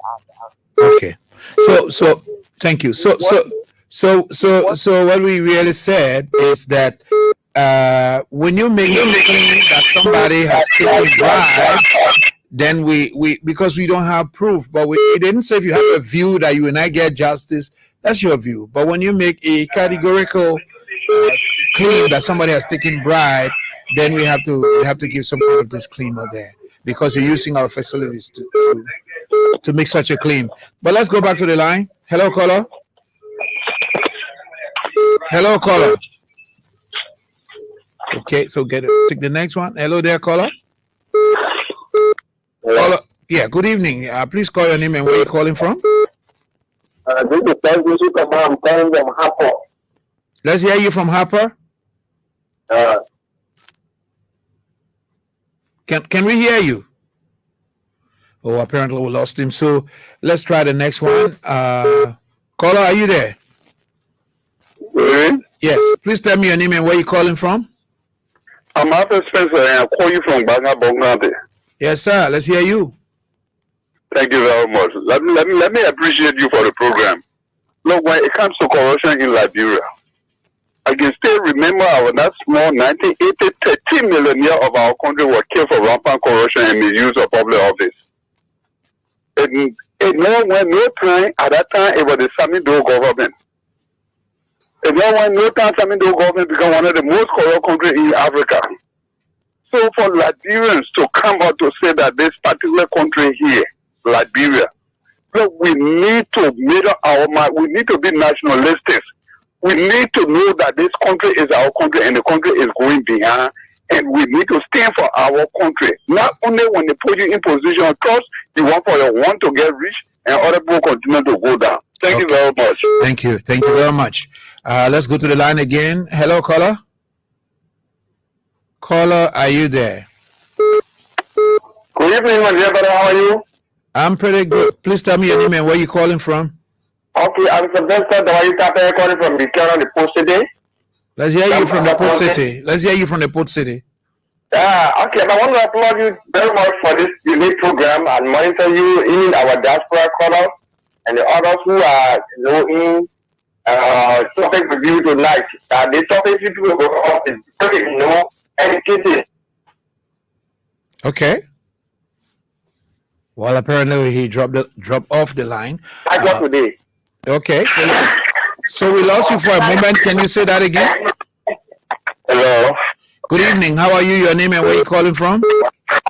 Okay. So thank you. So what we really said is that when you make a claim that somebody has taken bribes, then we because we don't have proof, but we didn't say if you have a view that you will not get justice, that's your view. But when you make a categorical claim that somebody has taken bribe, then we have to give some kind of disclaimer there because you're using our facilities to make such a claim. But let's go back to the line. Hello, caller. Hello, caller. Okay, so take the next one. Hello there, caller. Caller. Yeah, good evening. Please call your name and where you're calling from. This is I'm calling from Harper. Let's hear you from Harper. Can we hear you? Oh, apparently we lost him. So let's try the next one. Caller, are you there? Yes. Please tell me your name and where you're calling from. I'm Arthur Spencer and I call you from Banga Bongante. Yes, sir. Let's hear you. Thank you very much. Let me appreciate you for the program. Look, when it comes to corruption in Liberia, I can still remember that small 1980, 13 million years of our country were killed for rampant corruption and misuse of public office. No time at that time it was the Samido government. No time Samido government became one of the most corrupt countries in Africa. So for Liberians to come out to say that this particular country here, Liberia, look, we need to make up our mind. We need to be nationalistic. We need to know that this country is our country and the country is going behind. And we need to stand for our country. Not only when they put you in position of trust, you want for your one to get rich and other people continue to go down. Thank you very much. Thank you. Thank you very much. Let's go to the line again. Hello, caller. Caller, are you there? Good evening, my dear brother. How are you? I'm pretty good. Please tell me your name and where you're calling from. Okay, I'm Sylvester Dawayita calling from the Kenya, the Post City. Let's hear you from the Port City. Let's hear you from the Port City. Okay, I want to applaud you very much for this unique program and monitor you in our diaspora callers and the others who are in topic with you tonight. The topic people will go off is very, educated. Okay. Well, apparently he dropped off the line. I got today. Okay. So we lost you for a moment. Can you say that again? Hello. Good evening. How are you? Your name and where you calling from?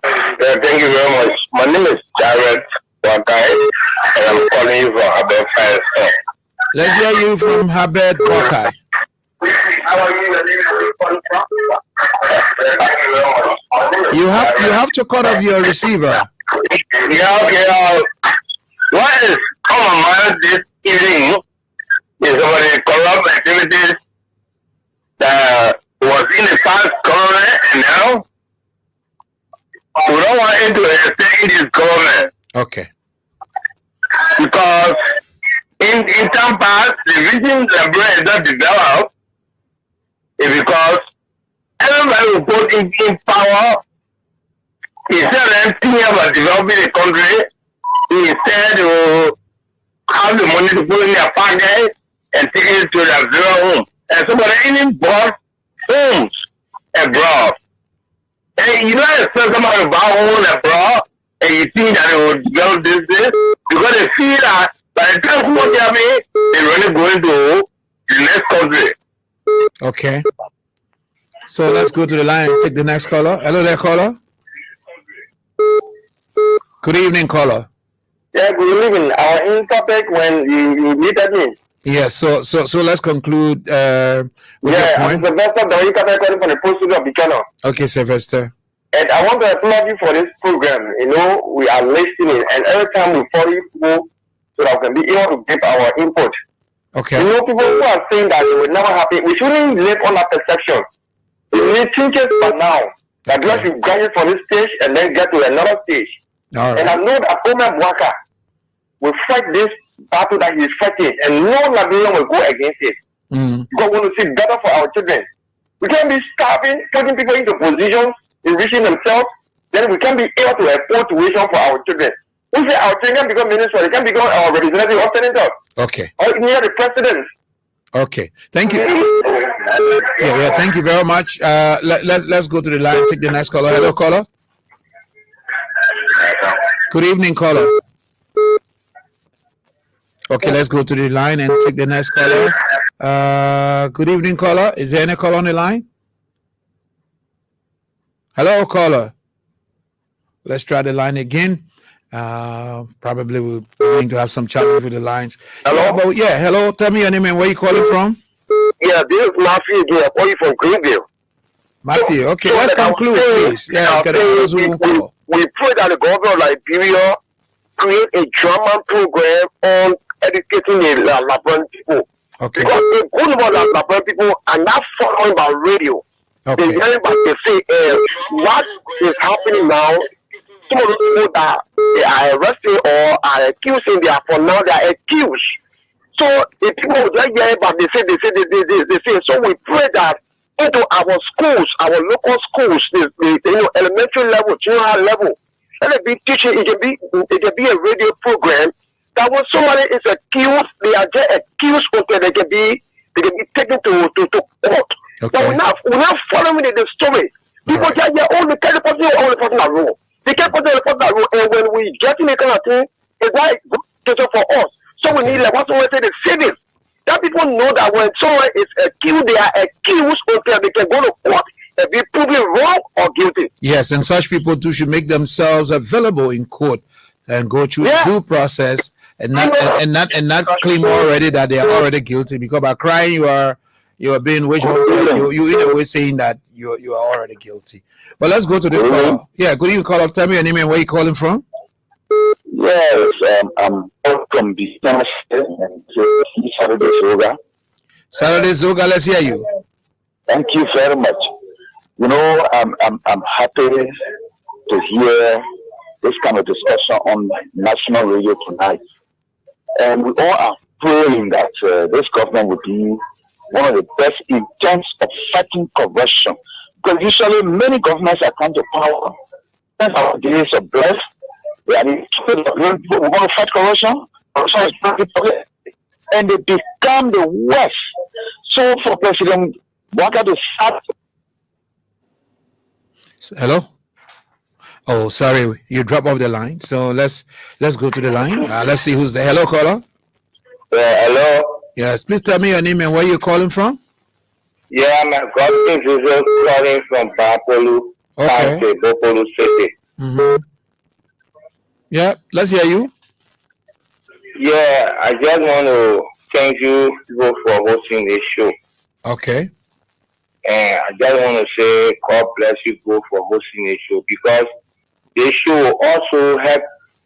Thank you very much. My name is Jared Wakai, and I'm calling you from Habed Firestone. Let's hear you from Habed Wakai. You have to cut off your receiver. Yeah, okay. What is on my mind this evening is about the corrupt activities that was in the past government, and now we don't want it to stay in this government. Okay. Because in time past, the reason Liberia is not developed is because everybody who put in power, instead of thinking about developing the country, instead to have the money to put in their pocket and take it to their zero home. And somebody even bought homes abroad. And you don't expect somebody to buy homes abroad and you think that they will develop this because they feel that by the time someone tell me, they're really going to the next country. Okay. So let's go to the line and take the next caller. Hello there, caller. Good evening, caller. Yeah, good evening. Our in topic when you needed me. Yes, so let's conclude with your point. I'm Sylvester Dawei calling from the post of the channel. Okay, Sylvester. And I want to applaud you for this program. You know, we are listening, and every time we follow you so that we can be able to give our input. Okay. You know, people who are saying that they will never happen, we shouldn't live on that perception. We need teachers for now. That once you graduate from this stage and then get to another stage. All right. And I know that Omar Bwaka will fight this battle that he is fighting, and no Liberian will go against it. Because we want to see better for our children. We can't be starving, putting people into positions, enriching themselves, then we can be able to afford tuition for our children. We say our children can become ministers, they can become our representative or senators. Okay. Or near the president. Okay. Thank you. Yeah, thank you very much. Let's go to the line, take the next caller. Hello, caller. Good evening, caller. Okay, let's go to the line and take the next caller. Good evening, caller. Is there any caller on the line? Hello, caller. Let's try the line again. Probably we're going to have some challenge with the lines. Hello? Hello. Tell me your name and where you calling from. Yeah, this is Matthew again. I'm calling from Greenville. Matthew, okay, let's conclude, please. Yeah, we pray that the government of Liberia create a German program on educating the Liberian people. Okay. Because the good number of Liberian people are not following by radio. Okay. They hear about they say what is happening now. Some of those people that they are arresting or are accusing, they are for now they are accused. So the people will just hear about they say. So we pray that into our schools, our local schools, the elementary level, junior level, and it be teaching. It can be a radio program that when somebody is accused, they are just accused until they can be taken to court. Okay. But we're not following the story. People just hear, oh, they can't report you, oh, report that rule. They can't put the report that rule, and when we get in the kind of thing, it's like good for us. So we need like what someone say the civics. That people know that when someone is accused, they are accused until they can go to court and be proven wrong or guilty. Yes, and such people too should make themselves available in court and go through the due process and not claim already that they are already guilty, because by crying you are being wage hunted. You in a way saying that you are already guilty. But let's go to this caller. Yeah, good evening, caller. Tell me your name and where you calling from. Yes, I'm from the and Saturday Zoga. Saturday Zoga, let's hear you. Thank you very much. You know, I'm happy to hear this kind of discussion on national radio tonight. And we all are praying that this government will be one of the best in terms of fighting corruption. Because usually many governments have come to power, and our days are blessed. We're going to fight corruption. Corruption is not the problem. And they become the worst. So for President Bwaka to start. Hello? Oh, sorry, you dropped off the line. So let's go to the line. Let's see who's there. Hello, caller. Hello. Yes, please tell me your name and where you're calling from. Yeah, my cousin is calling from Bapolu, Okay. Bapolu City. Mm-hmm. Yeah, let's hear you. Yeah, I just want to thank you people for hosting this show. Okay. And I just want to say God bless you both for hosting this show, because this show will also help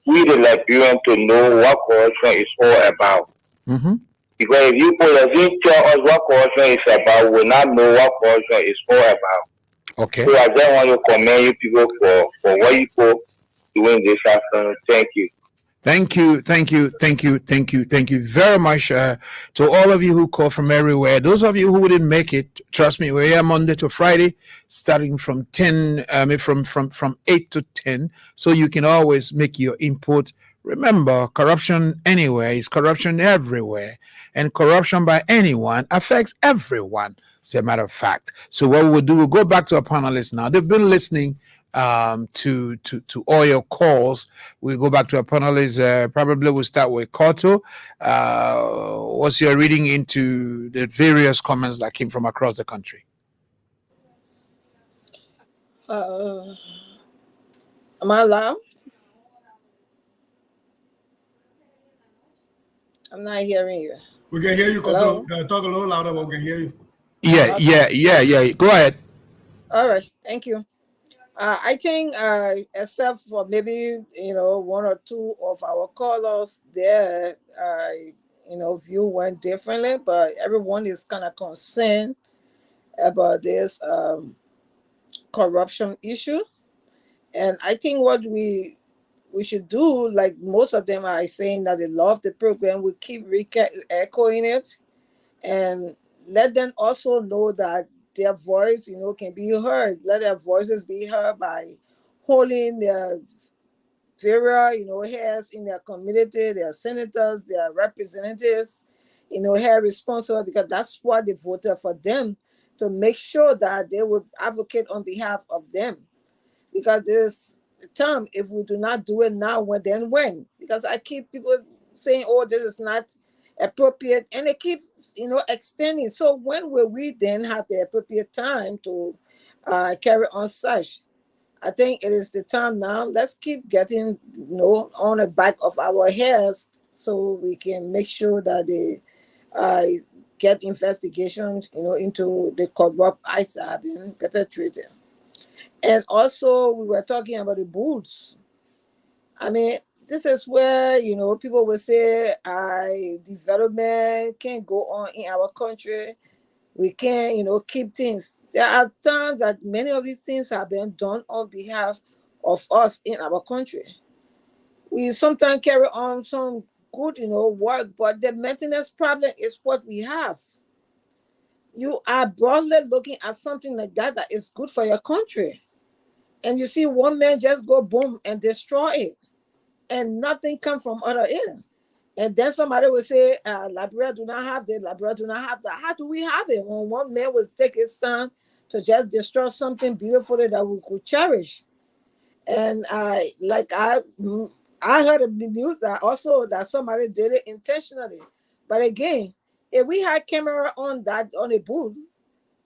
we the Liberians to know what corruption is all about. Mm-hmm. Because if you doesn't tell us what corruption is about, we will not know what corruption is all about. Okay. So I just want to commend you people for what you people doing this afternoon. Thank you. Thank you very much to all of you who call from everywhere. Those of you who didn't make it, trust me, we're here Monday to Friday, starting from 10, from 8 to 10, so you can always make your input. Remember, corruption anywhere is corruption everywhere, and corruption by anyone affects everyone. As a matter of fact. So what we'll do, we'll go back to our panelists now. They've been listening to all your calls. We go back to our panelists. Probably we'll start with Koto. What's your reading into the various comments that came from across the country? Am I loud? I'm not hearing you. We can hear you. Hello? Talk a little louder, but we can hear you. Yeah, Okay. yeah. Go ahead. All right. Thank you. I think, except for maybe one or two of our callers, their view went differently, but everyone is kind of concerned about this corruption issue, and I think what we should do, like most of them are saying that they love the program, we keep echoing it, and let them also know that their voice, can be heard. Let their voices be heard by holding their various, heads in their community, their senators, their representatives, head responsible, because that's what they voted for them, to make sure that they would advocate on behalf of them. Because this term, if we do not do it now, then when? Because I keep people saying, oh, this is not appropriate, and they keep extending. So when will we then have the appropriate time to carry on such? I think it is the time now. Let's keep getting on the back of our heads, so we can make sure that they get investigations into the corrupt acts that have been perpetrated. And also, we were talking about the booths. I mean, this is where, people will say, development can't go on in our country. We can't, keep things. There are times that many of these things have been done on behalf of us in our country. We sometimes carry on some good, work, but the maintenance problem is what we have. You are broadly looking at something like that is good for your country, and you see one man just go boom and destroy it, and nothing come from other end. And then somebody will say, Liberia do not have this, Liberia do not have that. How do we have it when one man will take his time to just destroy something beautiful that we could cherish? And I heard in the news that also that somebody did it intentionally. But again, if we had camera on a booth,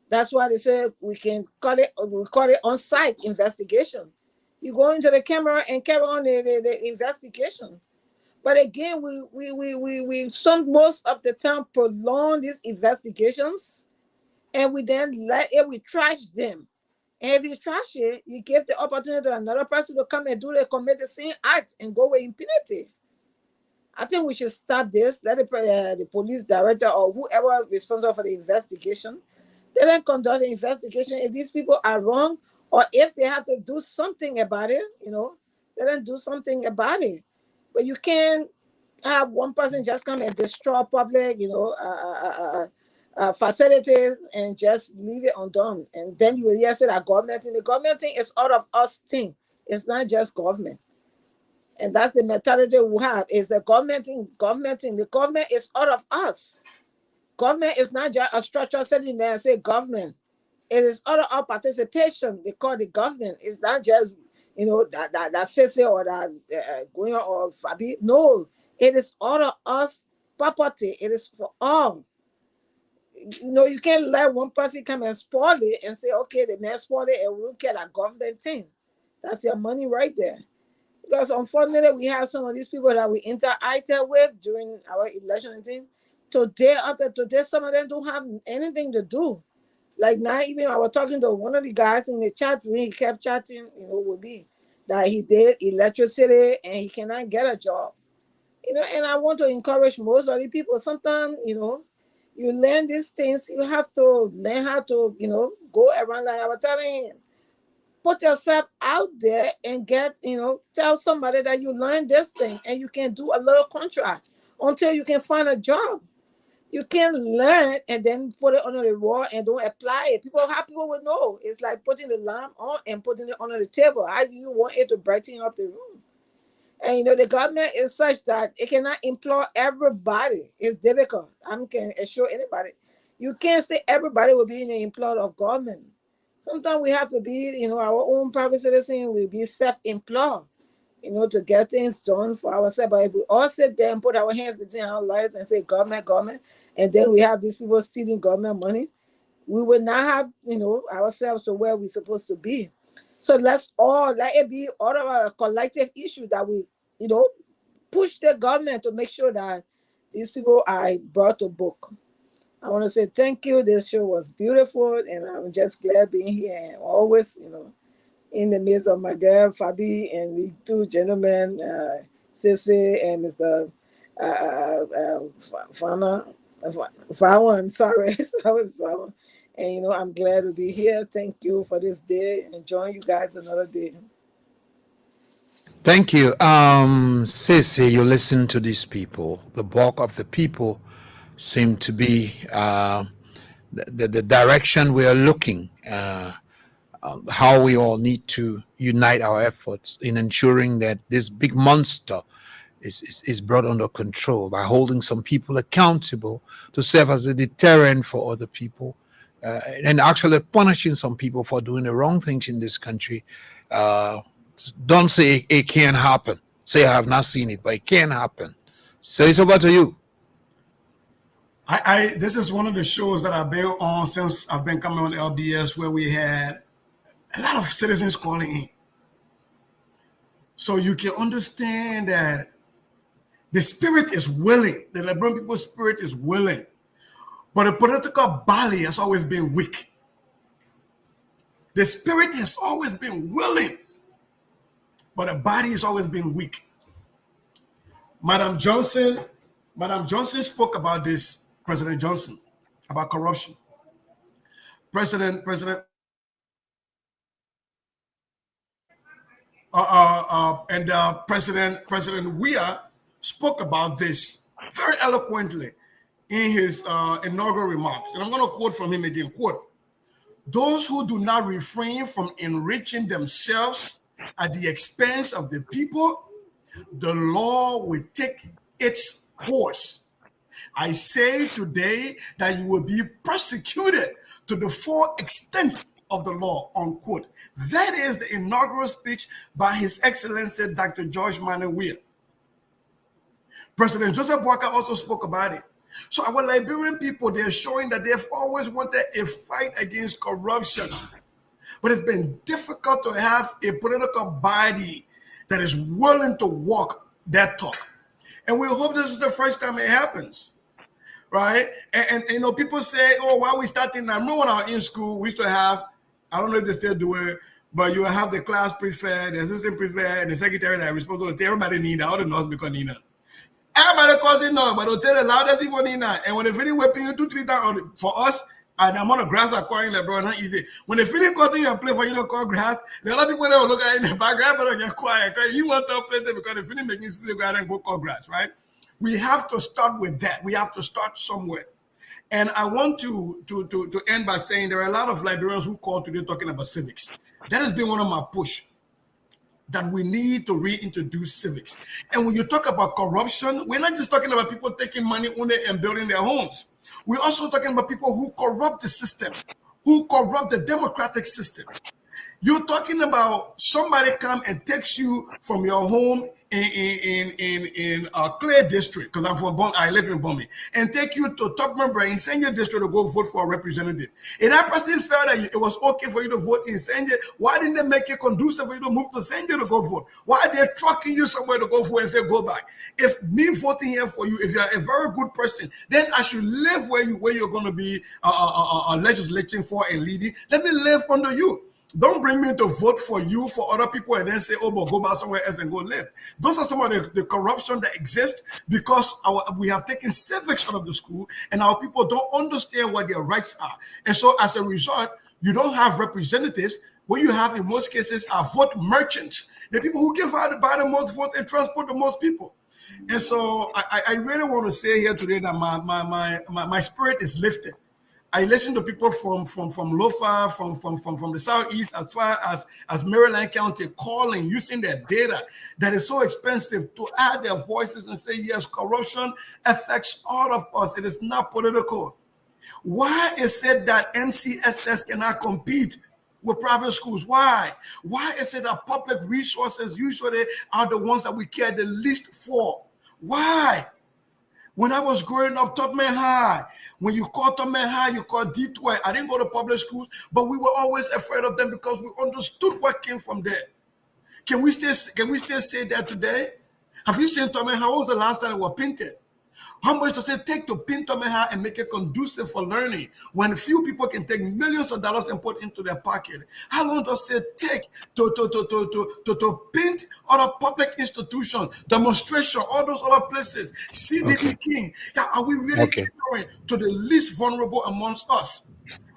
that's why they say we call it on-site investigation. You go into the camera and carry on the investigation. But again, we most of the time prolong these investigations, and we then we trash them. And if you trash it, you give the opportunity to another person to come and commit the same act and go with impunity. I think we should stop this. Let the police director or whoever responsible for the investigation, they then conduct the investigation. If these people are wrong, or if they have to do something about it, let them do something about it. But you can't have one person just come and destroy public, facilities and just leave it undone. And then you will hear say that government thing. The government thing is out of us thing. It's not just government. And that's the mentality we have. Is the government thing, government thing. The government is out of us. Government is not just a structure sitting there and say government. It is out of our participation. They call the government. It's not just that Sese or that going or Fabi. No, it is all of us property. It is for all. You can't let one person come and spoil it and say, okay, the man spoiled it and we don't care that government thing. That's your money right there. Because unfortunately, we have some of these people that we interacted with during our election thing. Today, after today, some of them don't have anything to do. Like now, even I was talking to one of the guys in the chat room, he kept chatting, with me, that he did electricity and he cannot get a job. And I want to encourage most of the people. Sometimes, you learn these things, you have to learn how to, go around, like I was telling him. put yourself out there and get, tell somebody that you learned this thing and you can do a little contract until you can find a job. You can learn and then put it under the wall and don't apply it. How people will know? It's like putting the lamp on and putting it under the table. How do you want it to brighten up the room? And the government is such that it cannot employ everybody. It's difficult. I can assure anybody. You can't say everybody will be in the employ of government. Sometimes we have to be, our own private citizen will be self-employed, to get things done for ourselves. But if we all sit there and put our hands between our legs and say government, and then we have these people stealing government money, we will not have, ourselves to where we're supposed to be. So let's all let it be all of a collective issue that we, push the government to make sure that these people are brought to book. I want to say thank you. This show was beautiful, and I'm just glad being here and always, in the midst of my girl Fabi and the two gentlemen, Sissy and Mr. Fawan. Sorry, Fawan. And I'm glad to be here. Thank you for this day, and join you guys another day. Thank you. Sissy, you listen to these people. The bulk of the people seem to be the direction we are looking, how we all need to unite our efforts in ensuring that this big monster is brought under control by holding some people accountable to serve as a deterrent for other people, and actually punishing some people for doing the wrong things in this country. Don't say it can't happen. Say I have not seen it, but it can happen. So it's over to you. This is one of the shows that I've been on since I've been coming on LBS, where we had a lot of citizens calling in. So you can understand that the spirit is willing. The Liberian people's spirit is willing. But the political body has always been weak. The spirit has always been willing, but the body has always been weak. Madam Johnson spoke about this, President Johnson, about corruption. President Weah spoke about this very eloquently in his inaugural remarks. And I'm going to quote from him again, quote, "Those who do not refrain from enriching themselves at the expense of the people, the law will take its course. I say today that you will be persecuted to the full extent of the law," unquote. That is the inaugural speech by His Excellency Dr. George Manuel Weah. President Joseph Boakai also spoke about it. So our Liberian people, they're showing that they've always wanted a fight against corruption. But it's been difficult to have a political body that is willing to walk that talk. And we hope this is the first time it happens, right? And people say, oh, why are we starting now? Remember when I was in school, we used to have, I don't know if they still do it, but you have the class prefect, the assistant prefect, and the secretary that is responsible to tell everybody Nina, all the noise because Nina. Everybody calls it no, but they'll tell the loudest people Nina. And when they finish whipping you 2-3 times, for us, and the amount of grass are calling the bro, not easy. When they finish cutting your play for you to call grass, there are a lot of people that will look at it in the background, but get quiet. Because you want to play them because they finish making sense, go out and go call grass, right? We have to start with that. We have to start somewhere. And I want to end by saying there are a lot of Liberians who call today talking about civics. That has been one of my push, that we need to reintroduce civics. And when you talk about corruption, we're not just talking about people taking money on it and building their homes. We're also talking about people who corrupt the system, who corrupt the democratic system. You're talking about somebody come and takes you from your home in Clay District, because I live in Bombay, and take you to Tokman in Senja District to go vote for a representative. If that person felt that it was okay for you to vote in Senja, why didn't they make it conducive for you to move to Senja to go vote? Why are they trucking you somewhere to go vote and say go back? If me voting here for you, if you're a very good person, then I should live where you're going to be legislating for and leading. Let me live under you. Don't bring me to vote for you for other people and then say, oh, but go back somewhere else and go live. Those are some of the corruption that exists because we have taken civics out of the school and our people don't understand what their rights are. And so as a result, you don't have representatives What you have in most cases are vote merchants, the people who can buy the most votes and transport the most people. And so I really want to say here today that my spirit is lifted. I listen to people from Lofa, from the southeast, as far as Maryland County, calling, using their data that is so expensive, to add their voices and say, yes, corruption affects all of us. It is not political. Why is it that MCSS cannot compete with private schools? Why? Why is it that public resources usually are the ones that we care the least for? Why? When I was growing up, Tubman High, when you call Tubman High, you call D12. I didn't go to public schools, but we were always afraid of them because we understood what came from there. Can we still say that today? Have you seen Tubman High? When was the last time it was painted? How much does it take to paint Tubman High and make it conducive for learning when few people can take millions of dollars and put into their pocket? How long does it take to paint other public institutions, demonstration, all those other places? CDB King. Yeah, are we really catering to the least vulnerable amongst us?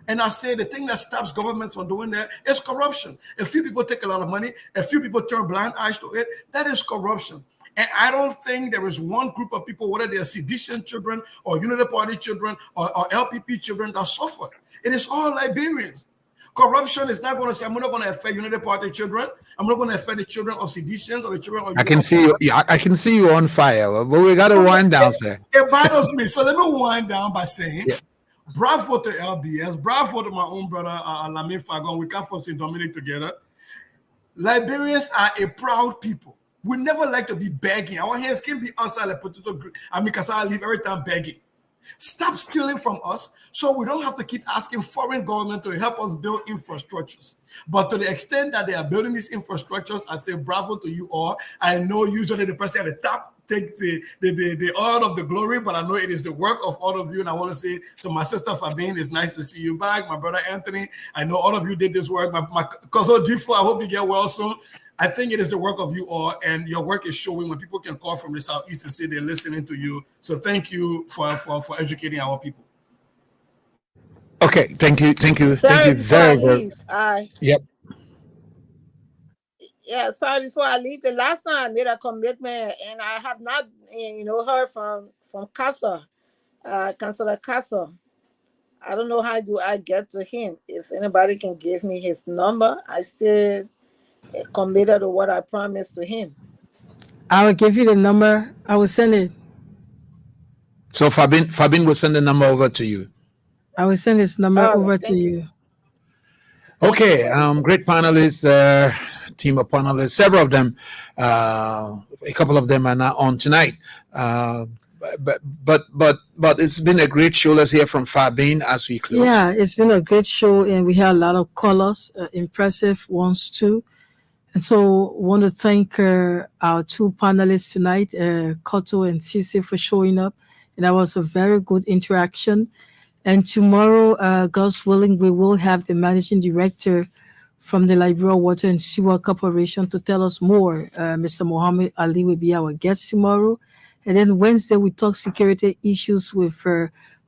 And I say the thing that stops governments from doing that is corruption. A few people take a lot of money, a few people turn blind eyes to it. That is corruption. And I don't think there is one group of people, whether they are sedition children or Unity Party children or LPP children, that suffer. It is all Liberians. Corruption is not going to say, I'm not going to affect Unity Party children. I'm not going to affect the children of seditions or the children of... I can see you. Yeah, I can see you on fire, but we got to wind down, sir. It bothers me. So let me wind down by saying, bravo to LBS, bravo to my own brother, Lamin Fagon. We come from St. Dominic together. Liberians are a proud people. We never like to be begging. Our hands can be outside like potato. Because I leave every time begging. Stop stealing from us so we don't have to keep asking foreign government to help us build infrastructures. But to the extent that they are building these infrastructures, I say bravo to you all. I know usually the person at the top take the all of the glory, but I know it is the work of all of you. And I want to say to my sister Fabine, it's nice to see you back. My brother Anthony, I know all of you did this work. My cousin Diflo, I hope you get well soon. I think it is the work of you all, and your work is showing when people can call from the southeast and say they're listening to you. So thank you for educating our people. Okay, thank you, Sorry, before I leave, Yep. Yeah, sorry, before I leave, the last time I made a commitment, and I have not, heard from Casa, Councilor Casa. I don't know how do I get to him. If anybody can give me his number, I still committed to what I promised to him. I will give you the number. I will send it. So Fabin will send the number over to you. I will send his number over to you. Okay, great panelists, team of panelists, several of them, a couple of them are not on tonight. But it's been a great show. Let's hear from Fabin as we close. Yeah, it's been a great show, and we had a lot of callers, impressive ones too. And so want to thank our two panelists tonight, Koto and Sisi, for showing up. And that was a very good interaction. And tomorrow, God's willing, we will have the managing director from the Liberia Water and Sewer Corporation to tell us more. Mr. Mohammed Ali will be our guest tomorrow. And then Wednesday, we talk security issues with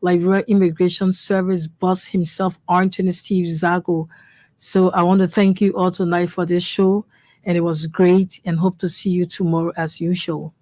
Liberia Immigration Service boss himself, Anthony Steve Zago. So I want to thank you all tonight for this show. And it was great, and hope to see you tomorrow as usual.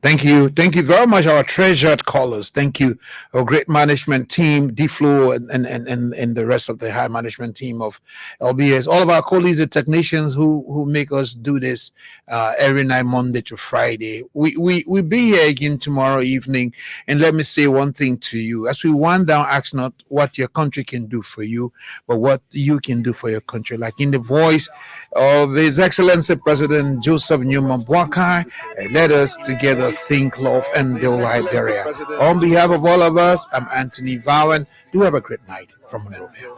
Thank you very much, our treasured callers. Thank you, our great management team, DFLO, and the rest of the high management team of LBS. All of our colleagues and technicians who make us do this every night, Monday to Friday. We'll be here again tomorrow evening. And let me say one thing to you. As we wind down, ask not what your country can do for you, but what you can do for your country. Like in the voice of His Excellency President Joseph Newman Boakai, let us together think, love, and build Liberia. On behalf of all of us, I'm Anthony Vowen. Do have a great night from Monrovia.